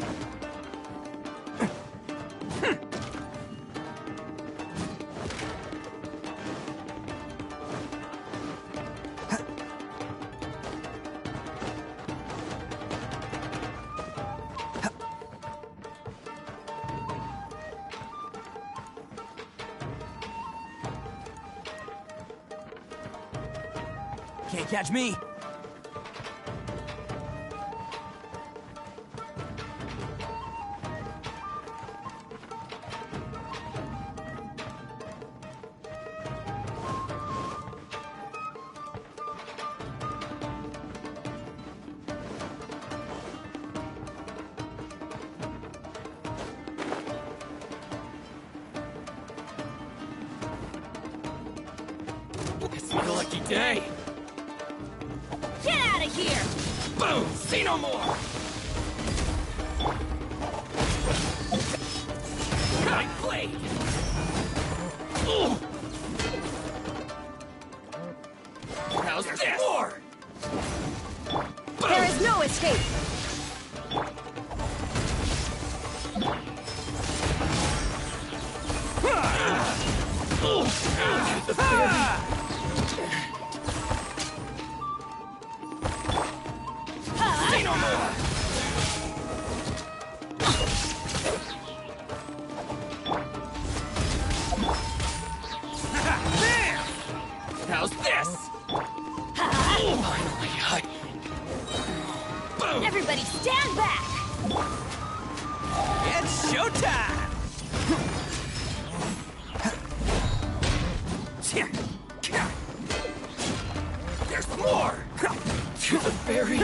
Can't catch me. It's my lucky day. Get out of here! Boom! See no more! My blade! How's this? More! There is no escape! Say no more! How's this? Finally, boom! Everybody stand back! It's showtime! There's more! To the very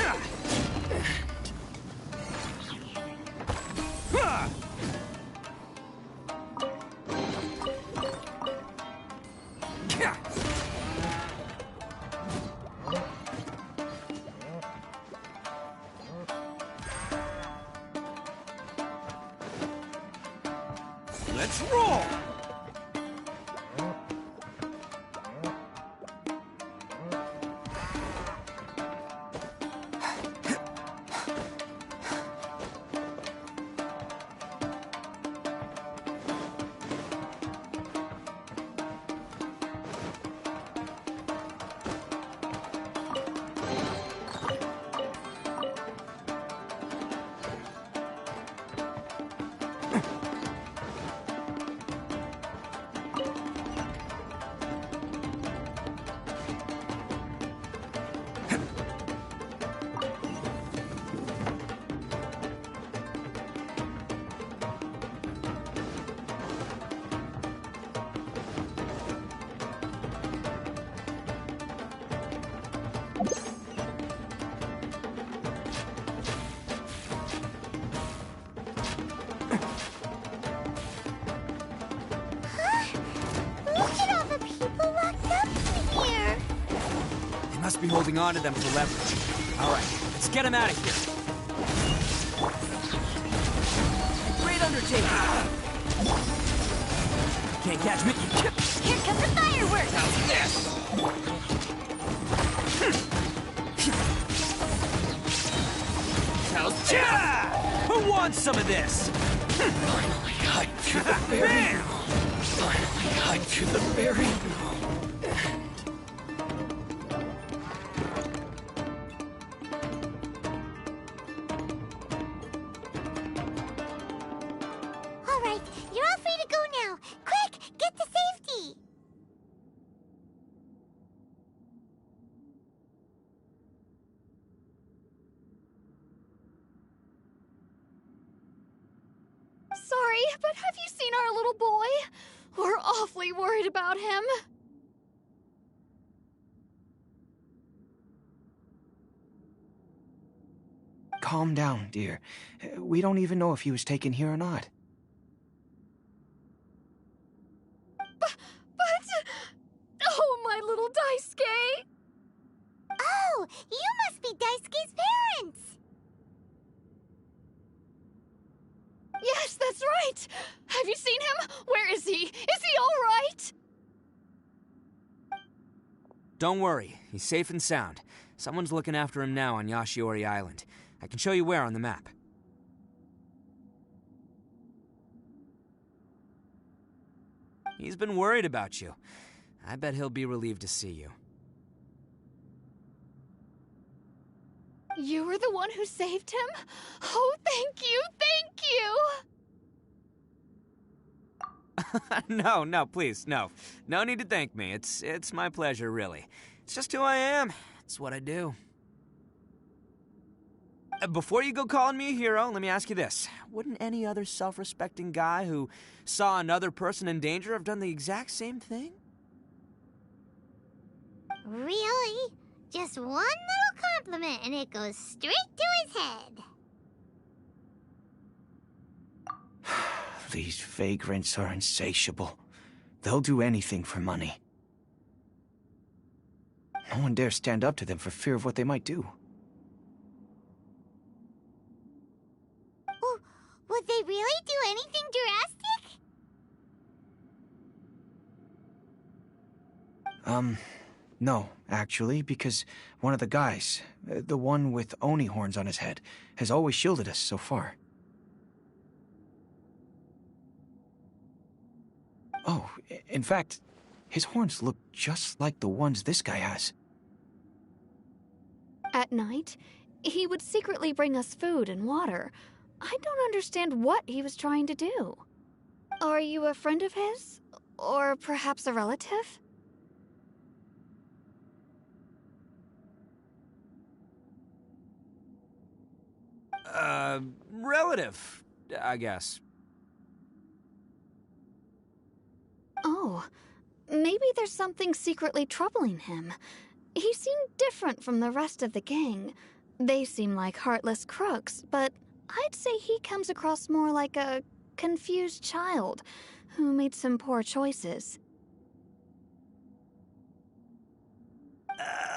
Let's roll! Look at all the people locked up in here! They must be holding on to them for leverage. All right, let's get them out of here. Great undertaking! Can't catch me. Here comes the fireworks! how's this? How's this? Who wants some of this? Finally, hide to the berry. Finally, hide to the berry. right, you're all free to go now. Quick, get to safety. Sorry, but have you seen our little boy? We're awfully worried about him. Calm down, dear. We don't even know if he was taken here or not. But... Oh, my little Daisuke! Oh, you must be Daisuke's parents! Yes, that's right! Have you seen him? Where is he? Is he all right? Don't worry, he's safe and sound. Someone's looking after him now on Yashiori Island. I can show you where on the map. He's been worried about you. I bet he'll be relieved to see you. You were the one who saved him? Oh, thank you, thank you! No, please, no. No need to thank me. It's my pleasure, really. It's just who I am. It's what I do. Before you go calling me a hero, let me ask you this. Wouldn't any other self-respecting guy who saw another person in danger have done the exact same thing? Really? Just one little compliment and it goes straight to his head. These vagrants are insatiable. They'll do anything for money. No one dares stand up to them for fear of what they might do. Would they really do anything drastic? No, actually, because one of the guys, the one with Oni horns on his head, has always shielded us so far. Oh, in fact, his horns look just like the ones this guy has. At night, he would secretly bring us food and water. I don't understand what he was trying to do. Are you a friend of his? Or perhaps a relative? Relative, I guess. Oh, maybe there's something secretly troubling him. He seemed different from the rest of the gang. They seem like heartless crooks, but I'd say he comes across more like a confused child who made some poor choices.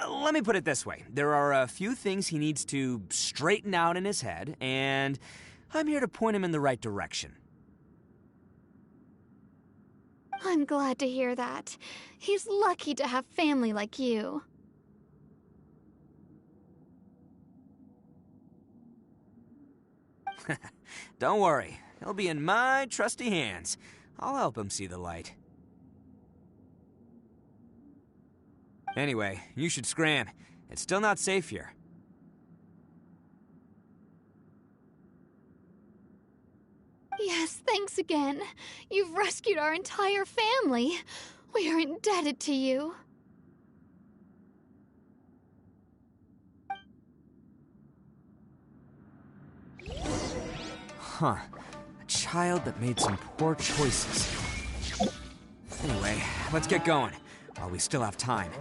Let me put it this way. There are a few things he needs to straighten out in his head, and I'm here to point him in the right direction. I'm glad to hear that. He's lucky to have family like you. Don't worry. He'll be in my trusty hands. I'll help him see the light. Anyway, you should scram. It's still not safe here. Yes, thanks again. You've rescued our entire family. We are indebted to you. Huh. A child that made some poor choices. Anyway, let's get going, while we still have time.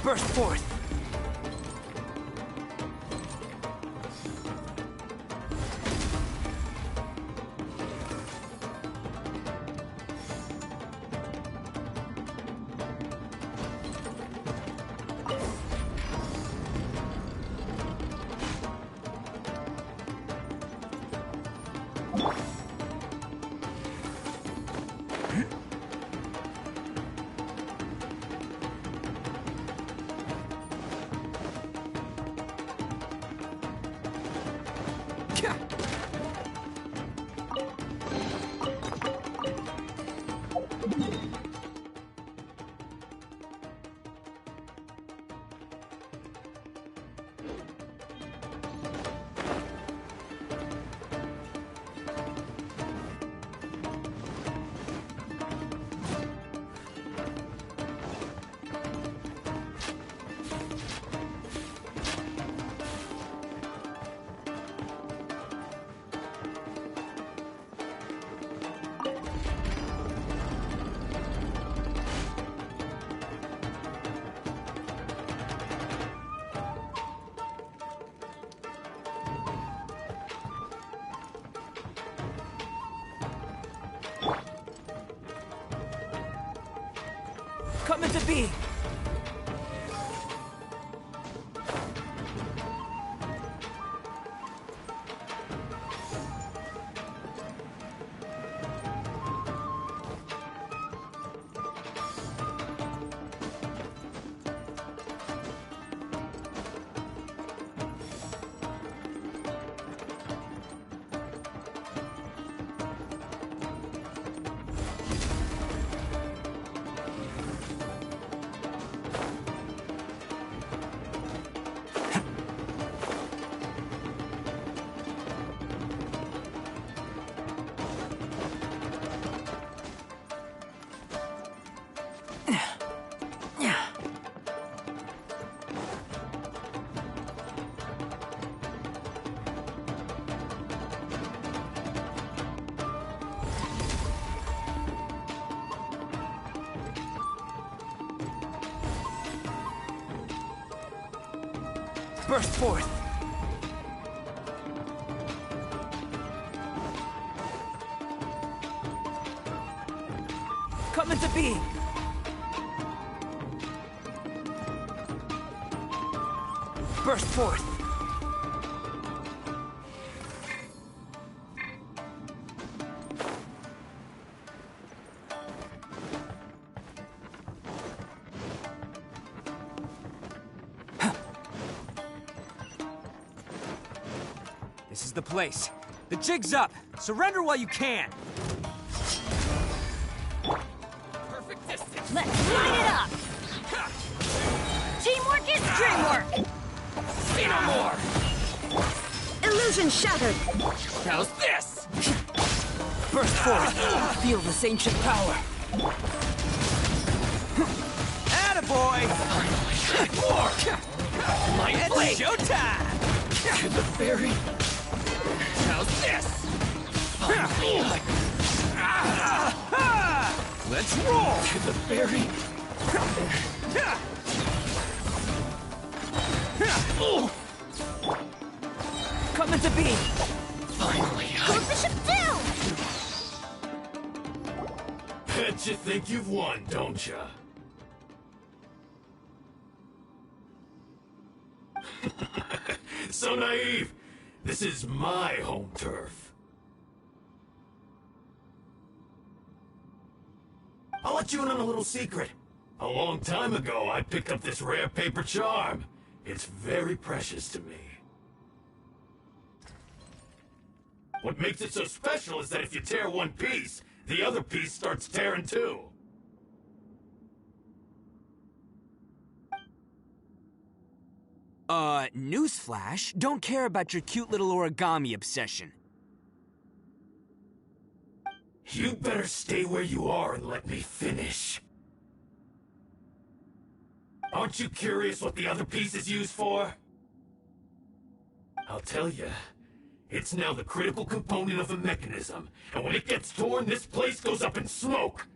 Burst forth! Come into being! Burst forth! Come into being! Burst forth! This is the place. The jig's up. Surrender while you can. Perfect distance. Let's light it up. Teamwork is dreamwork. See no more. Illusion shattered. How's this? Burst forth. Feel this ancient power. Attaboy! It's showtime! To the very... How's this? Let's roll! To the very... Come into being! Finally, Close the ship down! Bet you think you've won, don't ya? So naive! This is my home turf. I'll let you in on a little secret. A long time ago, I picked up this rare paper charm. It's very precious to me. What makes it so special is that if you tear one piece, the other piece starts tearing too. Newsflash, don't care about your cute little origami obsession. You better stay where you are and let me finish. Aren't you curious what the other piece is used for? I'll tell you. It's now the critical component of a mechanism, and when it gets torn, this place goes up in smoke.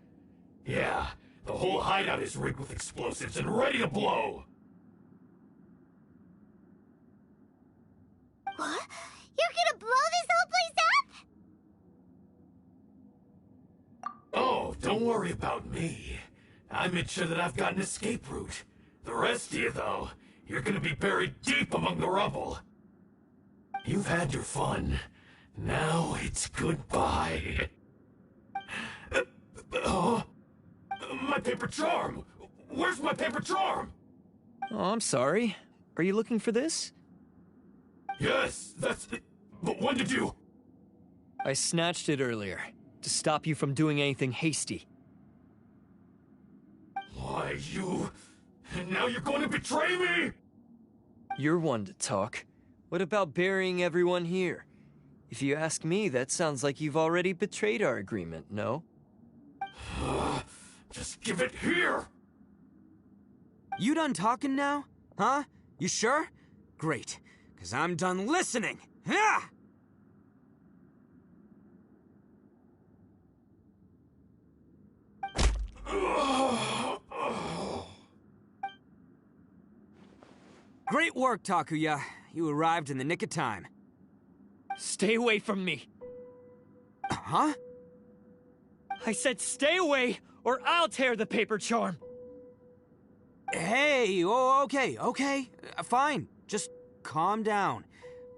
Yeah, the whole hideout is rigged with explosives and ready to blow. What? You're gonna blow this whole place up? Oh, don't worry about me. I made sure that I've got an escape route. The rest of you, though, you're gonna be buried deep among the rubble. You've had your fun. Now it's goodbye. My paper charm! Where's my paper charm? Oh, I'm sorry. Are you looking for this? Yes, that's it. But when did you... I snatched it earlier, to stop you from doing anything hasty. Why, you... And now you're going to betray me? You're one to talk. What about burying everyone here? If you ask me, that sounds like you've already betrayed our agreement, no? Just give it here! You done talking now? Huh? You sure? Great, because I'm done listening! Ah! Great work, Takuya. You arrived in the nick of time. Stay away from me. Huh? I said stay away, or I'll tear the paper charm. Hey, oh, okay. Fine. Just calm down.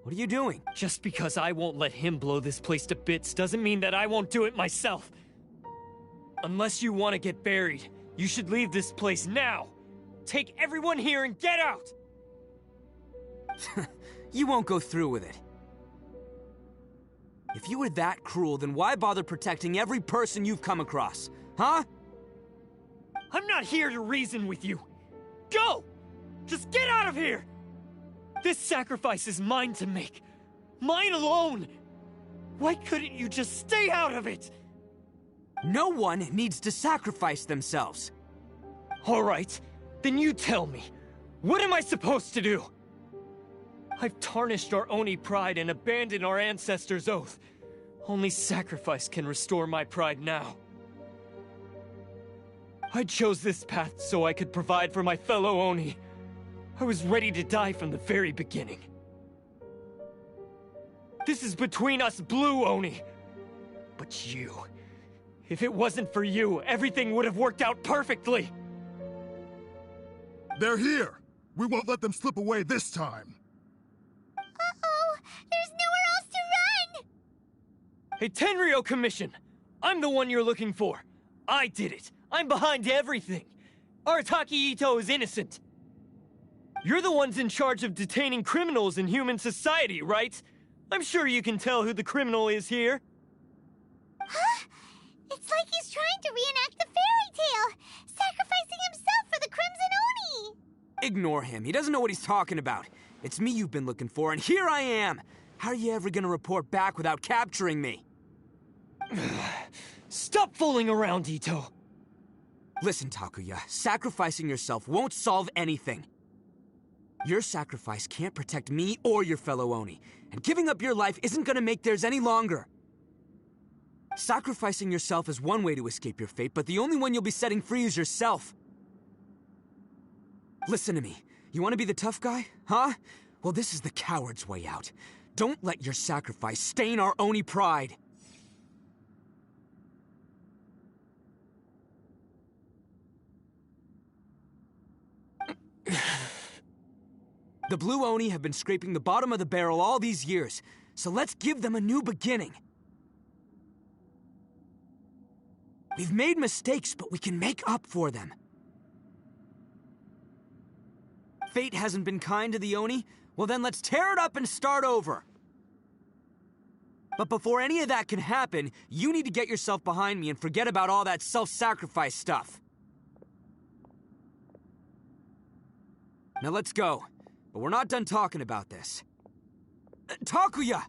What are you doing? Just because I won't let him blow this place to bits doesn't mean that I won't do it myself. Unless you want to get buried, you should leave this place now. Take everyone here and get out! You won't go through with it. If you were that cruel, then why bother protecting every person you've come across? Huh? I'm not here to reason with you. Go! Just get out of here! This sacrifice is mine to make. Mine alone! Why couldn't you just stay out of it? No one needs to sacrifice themselves. All right, then you tell me. What am I supposed to do? I've tarnished our Oni pride and abandoned our ancestors' oath. Only sacrifice can restore my pride now. I chose this path so I could provide for my fellow Oni. I was ready to die from the very beginning. This is between us blue Oni. But you... If it wasn't for you, everything would have worked out perfectly! They're here! We won't let them slip away this time! Uh-oh! There's nowhere else to run! Hey, Tenryo Commission! I'm the one you're looking for. I did it. I'm behind everything. Arataki Itto is innocent. You're the ones in charge of detaining criminals in human society, right? I'm sure you can tell who the criminal is here. Huh? It's like he's trying to reenact the fairy tale, sacrificing himself for the Crimson Oni! Ignore him. He doesn't know what he's talking about. It's me you've been looking for, and here I am! How are you ever gonna report back without capturing me? Stop fooling around, Itto! Listen, Takuya, sacrificing yourself won't solve anything. Your sacrifice can't protect me or your fellow Oni, and giving up your life isn't gonna make theirs any longer. Sacrificing yourself is one way to escape your fate, but the only one you'll be setting free is yourself. Listen to me. You want to be the tough guy? Huh? Well, this is the coward's way out. Don't let your sacrifice stain our Oni pride. The Blue Oni have been scraping the bottom of the barrel all these years, so let's give them a new beginning. We've made mistakes, but we can make up for them. Fate hasn't been kind to the Oni? Well then let's tear it up and start over. But before any of that can happen, you need to get yourself behind me and forget about all that self-sacrifice stuff. Now let's go. But we're not done talking about this. Takuya!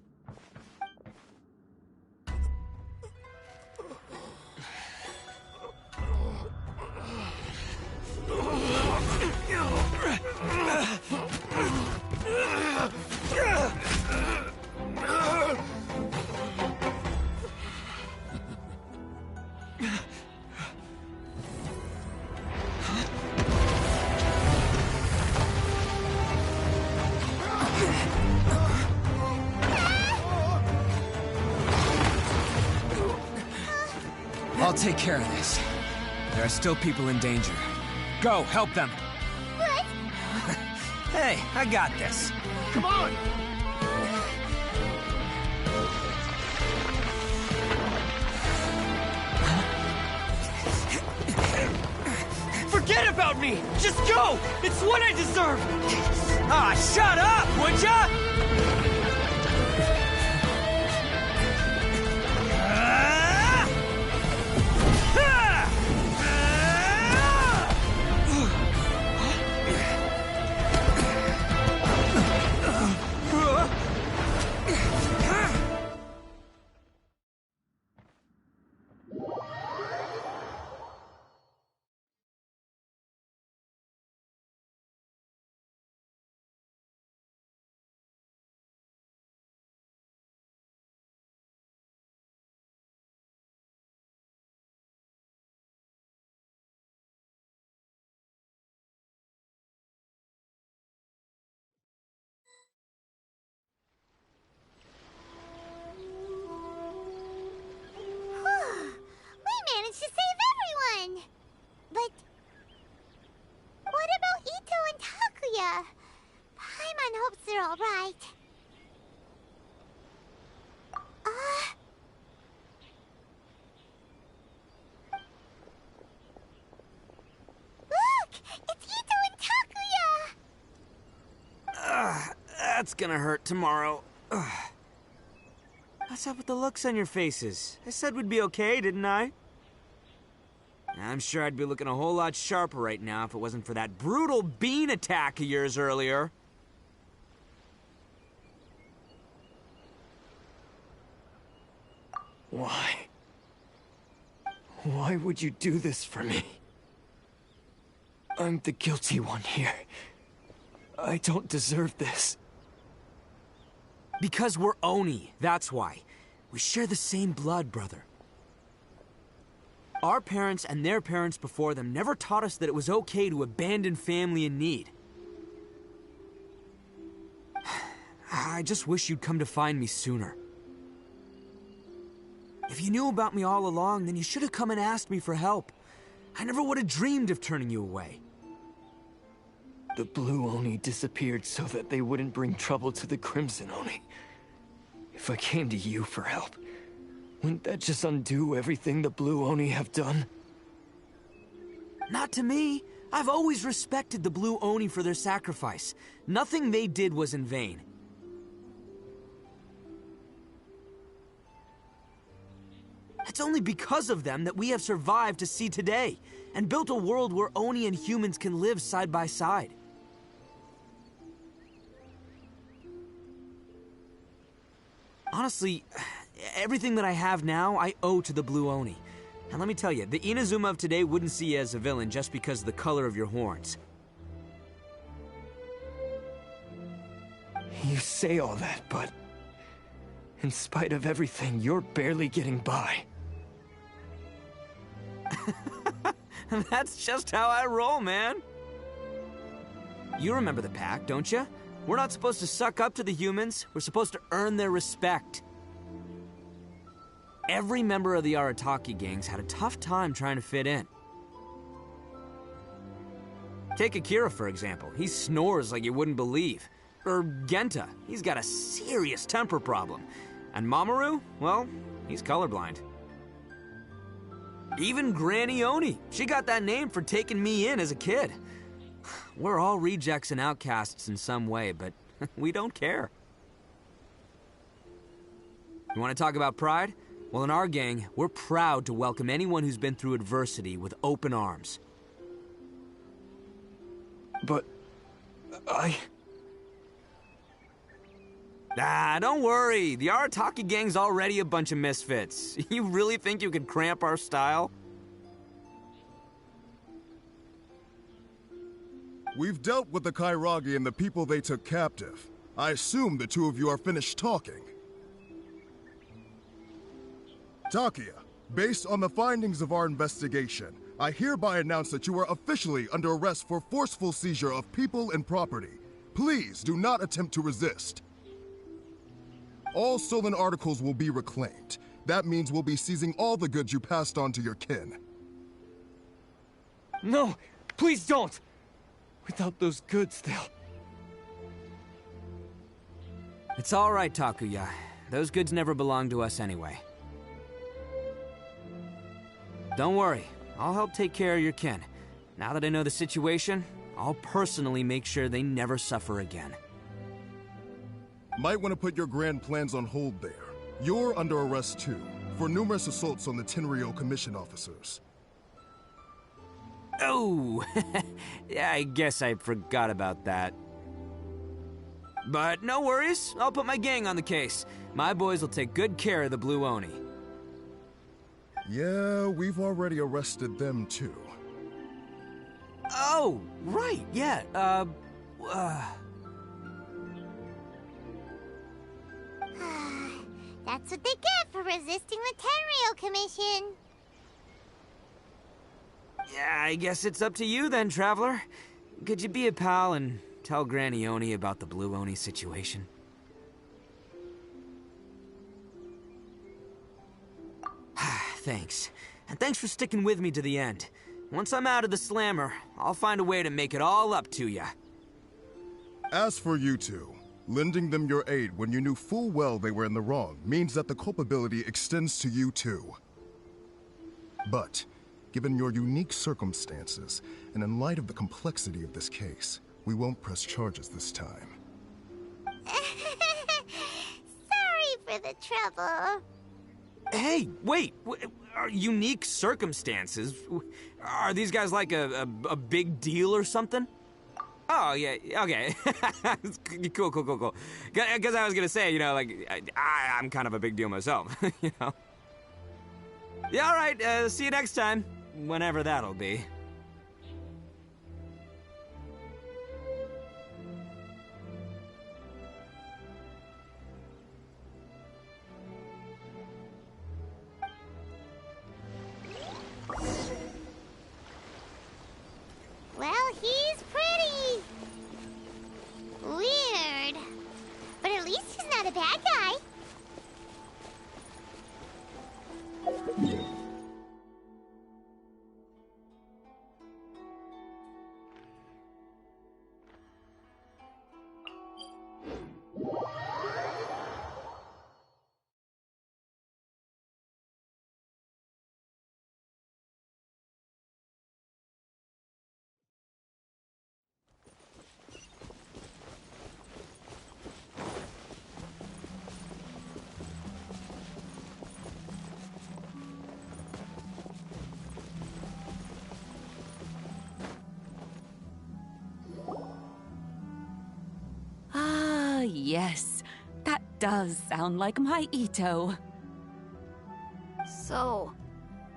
I'll take care of this. There are still people in danger. Go, help them. What? Hey, I got this. Come on! Forget about me! Just go! It's what I deserve! Ah, shut up, would ya? To save everyone! But what about Itto and Takuya? Paimon hopes they're alright. Look! It's Itto and Takuya! That's gonna hurt tomorrow. What's up with the looks on your faces? I said we'd be okay, didn't I? I'm sure I'd be looking a whole lot sharper right now if it wasn't for that brutal bean attack of yours earlier. Why? Why would you do this for me? I'm the guilty one here. I don't deserve this. Because we're Oni, that's why. We share the same blood, brother. Our parents and their parents before them never taught us that it was okay to abandon family in need. I just wish you'd come to find me sooner. If you knew about me all along, then you should have come and asked me for help. I never would have dreamed of turning you away. The Blue Oni disappeared so that they wouldn't bring trouble to the Crimson Oni. If I came to you for help, wouldn't that just undo everything the Blue Oni have done? Not to me. I've always respected the Blue Oni for their sacrifice. Nothing they did was in vain. It's only because of them that we have survived to see today, and built a world where Oni and humans can live side by side. Honestly, everything that I have now, I owe to the Blue Oni. And let me tell you, the Inazuma of today wouldn't see you as a villain just because of the color of your horns. You say all that, but in spite of everything, you're barely getting by. That's just how I roll, man. You remember the pact, don't you? We're not supposed to suck up to the humans. We're supposed to earn their respect. Every member of the Arataki gangs had a tough time trying to fit in. Take Akira, for example. He snores like you wouldn't believe. Or Genta. He's got a serious temper problem. And Mamoru, well, he's colorblind. Even Granny Oni. She got that name for taking me in as a kid. We're all rejects and outcasts in some way, but we don't care. You want to talk about pride? Well, in our gang, we're proud to welcome anyone who's been through adversity with open arms. But Ah, don't worry. The Arataki gang's already a bunch of misfits. You really think you could cramp our style? We've dealt with the Kairagi and the people they took captive. I assume the two of you are finished talking. Takuya, based on the findings of our investigation, I hereby announce that you are officially under arrest for forceful seizure of people and property. Please do not attempt to resist. All stolen articles will be reclaimed. That means we'll be seizing all the goods you passed on to your kin. No, please don't! Without those goods, they'll... It's all right, Takuya. Those goods never belonged to us anyway. Don't worry, I'll help take care of your kin. Now that I know the situation, I'll personally make sure they never suffer again. Might want to put your grand plans on hold there. You're under arrest too, for numerous assaults on the Tenryou Commission officers. Oh, yeah, I guess I forgot about that. But no worries, I'll put my gang on the case. My boys will take good care of the Blue Oni. Yeah, we've already arrested them too. Oh, right, yeah, That's what they get for resisting the Tenryou Commission. Yeah, I guess it's up to you then, Traveler. Could you be a pal and tell Granny Oni about the Blue Oni situation? Thanks. And thanks for sticking with me to the end. Once I'm out of the slammer, I'll find a way to make it all up to ya. As for you two, lending them your aid when you knew full well they were in the wrong means that the culpability extends to you too. But, given your unique circumstances, and in light of the complexity of this case, we won't press charges this time. Sorry for the trouble. Hey, wait! Are unique circumstances? Are these guys like a big deal or something? Oh, yeah, okay. Cool. Because I was gonna say, you know, like, I'm kind of a big deal myself, you know? Yeah, all right, see you next time. Whenever that'll be. Well, he's pretty. Weird. But at least he's not a bad guy. Yes, that does sound like my Itto. So,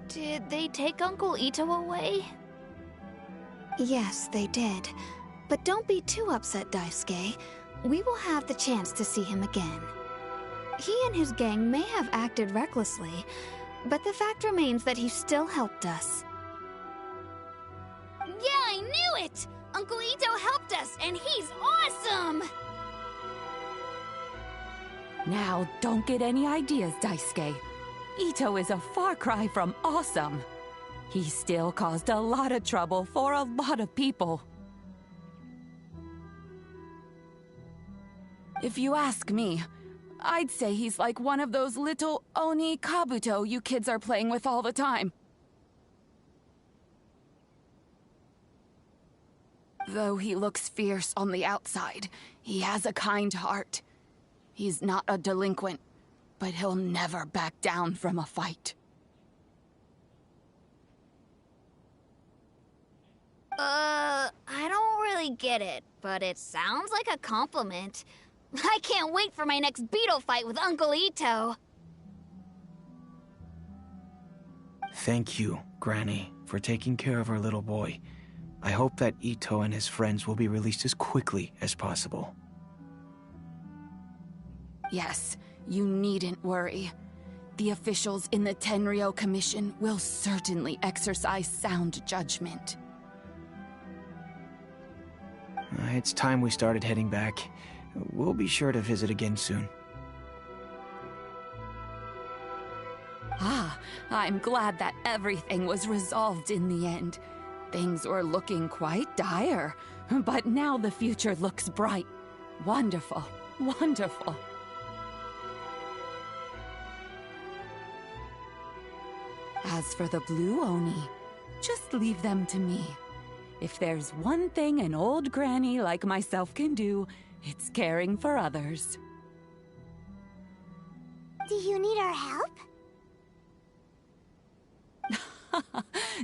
did they take Uncle Itto away? Yes, they did. But don't be too upset, Daisuke. We will have the chance to see him again. He and his gang may have acted recklessly, but the fact remains that he still helped us. Yeah, I knew it! Uncle Itto helped us, and he's awesome! Now, don't get any ideas, Daisuke. Itto is a far cry from awesome. He still caused a lot of trouble for a lot of people. If you ask me, I'd say he's like one of those little Oni Kabuto you kids are playing with all the time. Though he looks fierce on the outside, he has a kind heart. He's not a delinquent, but he'll never back down from a fight. I don't really get it, but it sounds like a compliment. I can't wait for my next beetle fight with Uncle Itto. Thank you, Granny, for taking care of our little boy. I hope that Itto and his friends will be released as quickly as possible. Yes, you needn't worry. The officials in the Tenryou Commission will certainly exercise sound judgment. It's time we started heading back. We'll be sure to visit again soon. I'm glad that everything was resolved in the end. Things were looking quite dire, but now the future looks bright. Wonderful, wonderful. As for the blue Oni, just leave them to me. If there's one thing an old granny like myself can do, it's caring for others. Do you need our help?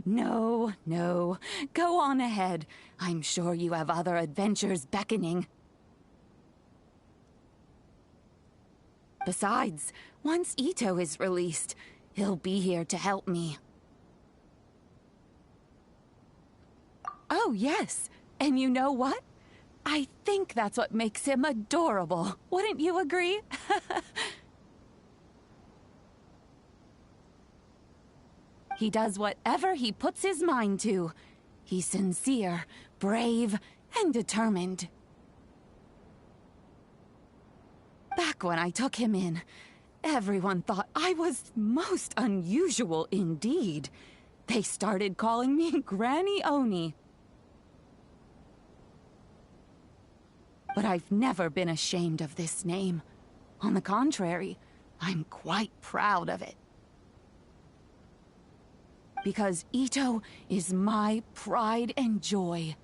No, no. Go on ahead. I'm sure you have other adventures beckoning. Besides, once Itto is released, he'll be here to help me. Oh, yes. And you know what? I think that's what makes him adorable. Wouldn't you agree? He does whatever he puts his mind to. He's sincere, brave, and determined. Back when I took him in, everyone thought I was most unusual indeed. They started calling me Granny Oni. But I've never been ashamed of this name. On the contrary, I'm quite proud of it. Because Itto is my pride and joy.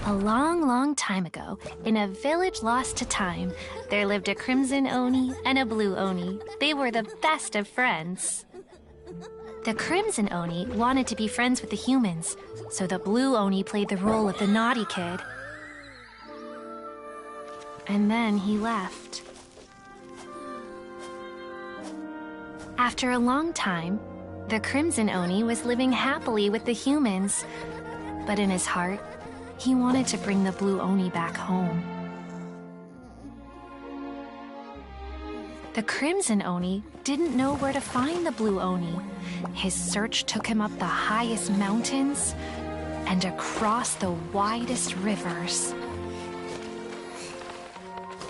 A long, long time ago, in a village lost to time, there lived a crimson Oni and a blue Oni. They were the best of friends. The crimson Oni wanted to be friends with the humans, so the blue Oni played the role of the naughty kid. And then he left. After a long time, the crimson Oni was living happily with the humans, but in his heart, he wanted to bring the blue Oni back home. The crimson Oni didn't know where to find the blue Oni. His search took him up the highest mountains and across the widest rivers.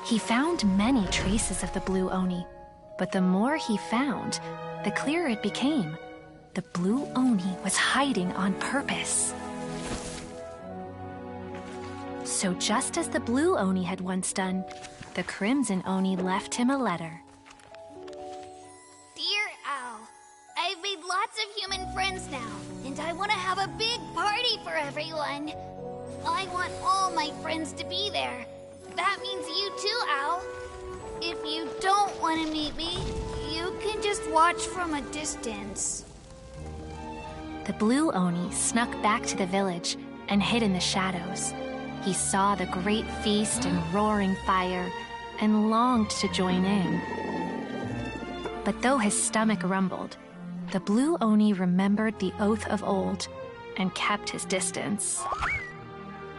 He found many traces of the blue Oni, but the more he found, the clearer it became. The blue Oni was hiding on purpose. So just as the blue Oni had once done, the crimson Oni left him a letter. Dear Owl, I've made lots of human friends now, and I want to have a big party for everyone. I want all my friends to be there. That means you too, Owl. If you don't want to meet me, you can just watch from a distance. The blue Oni snuck back to the village and hid in the shadows. He saw the great feast and roaring fire and longed to join in. But though his stomach rumbled, the blue Oni remembered the oath of old and kept his distance.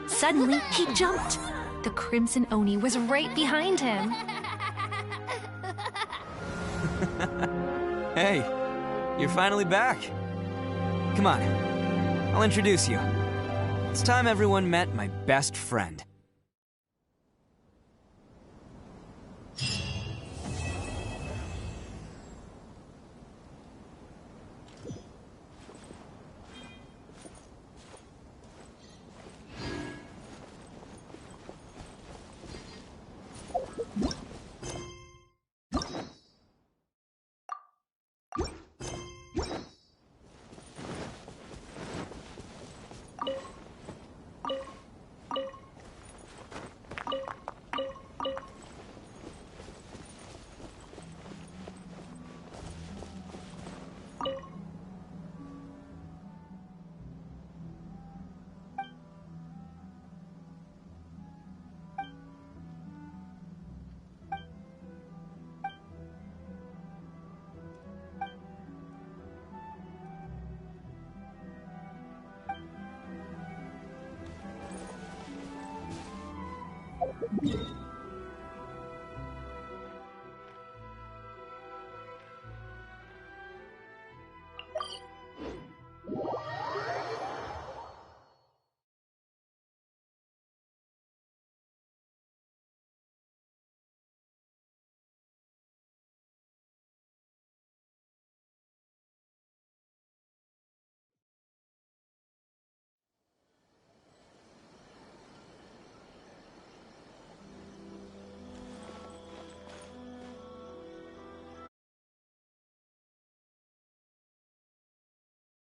Suddenly, he jumped. The crimson Oni was right behind him. Hey, you're finally back. Come on, I'll introduce you. It's time everyone met my best friend.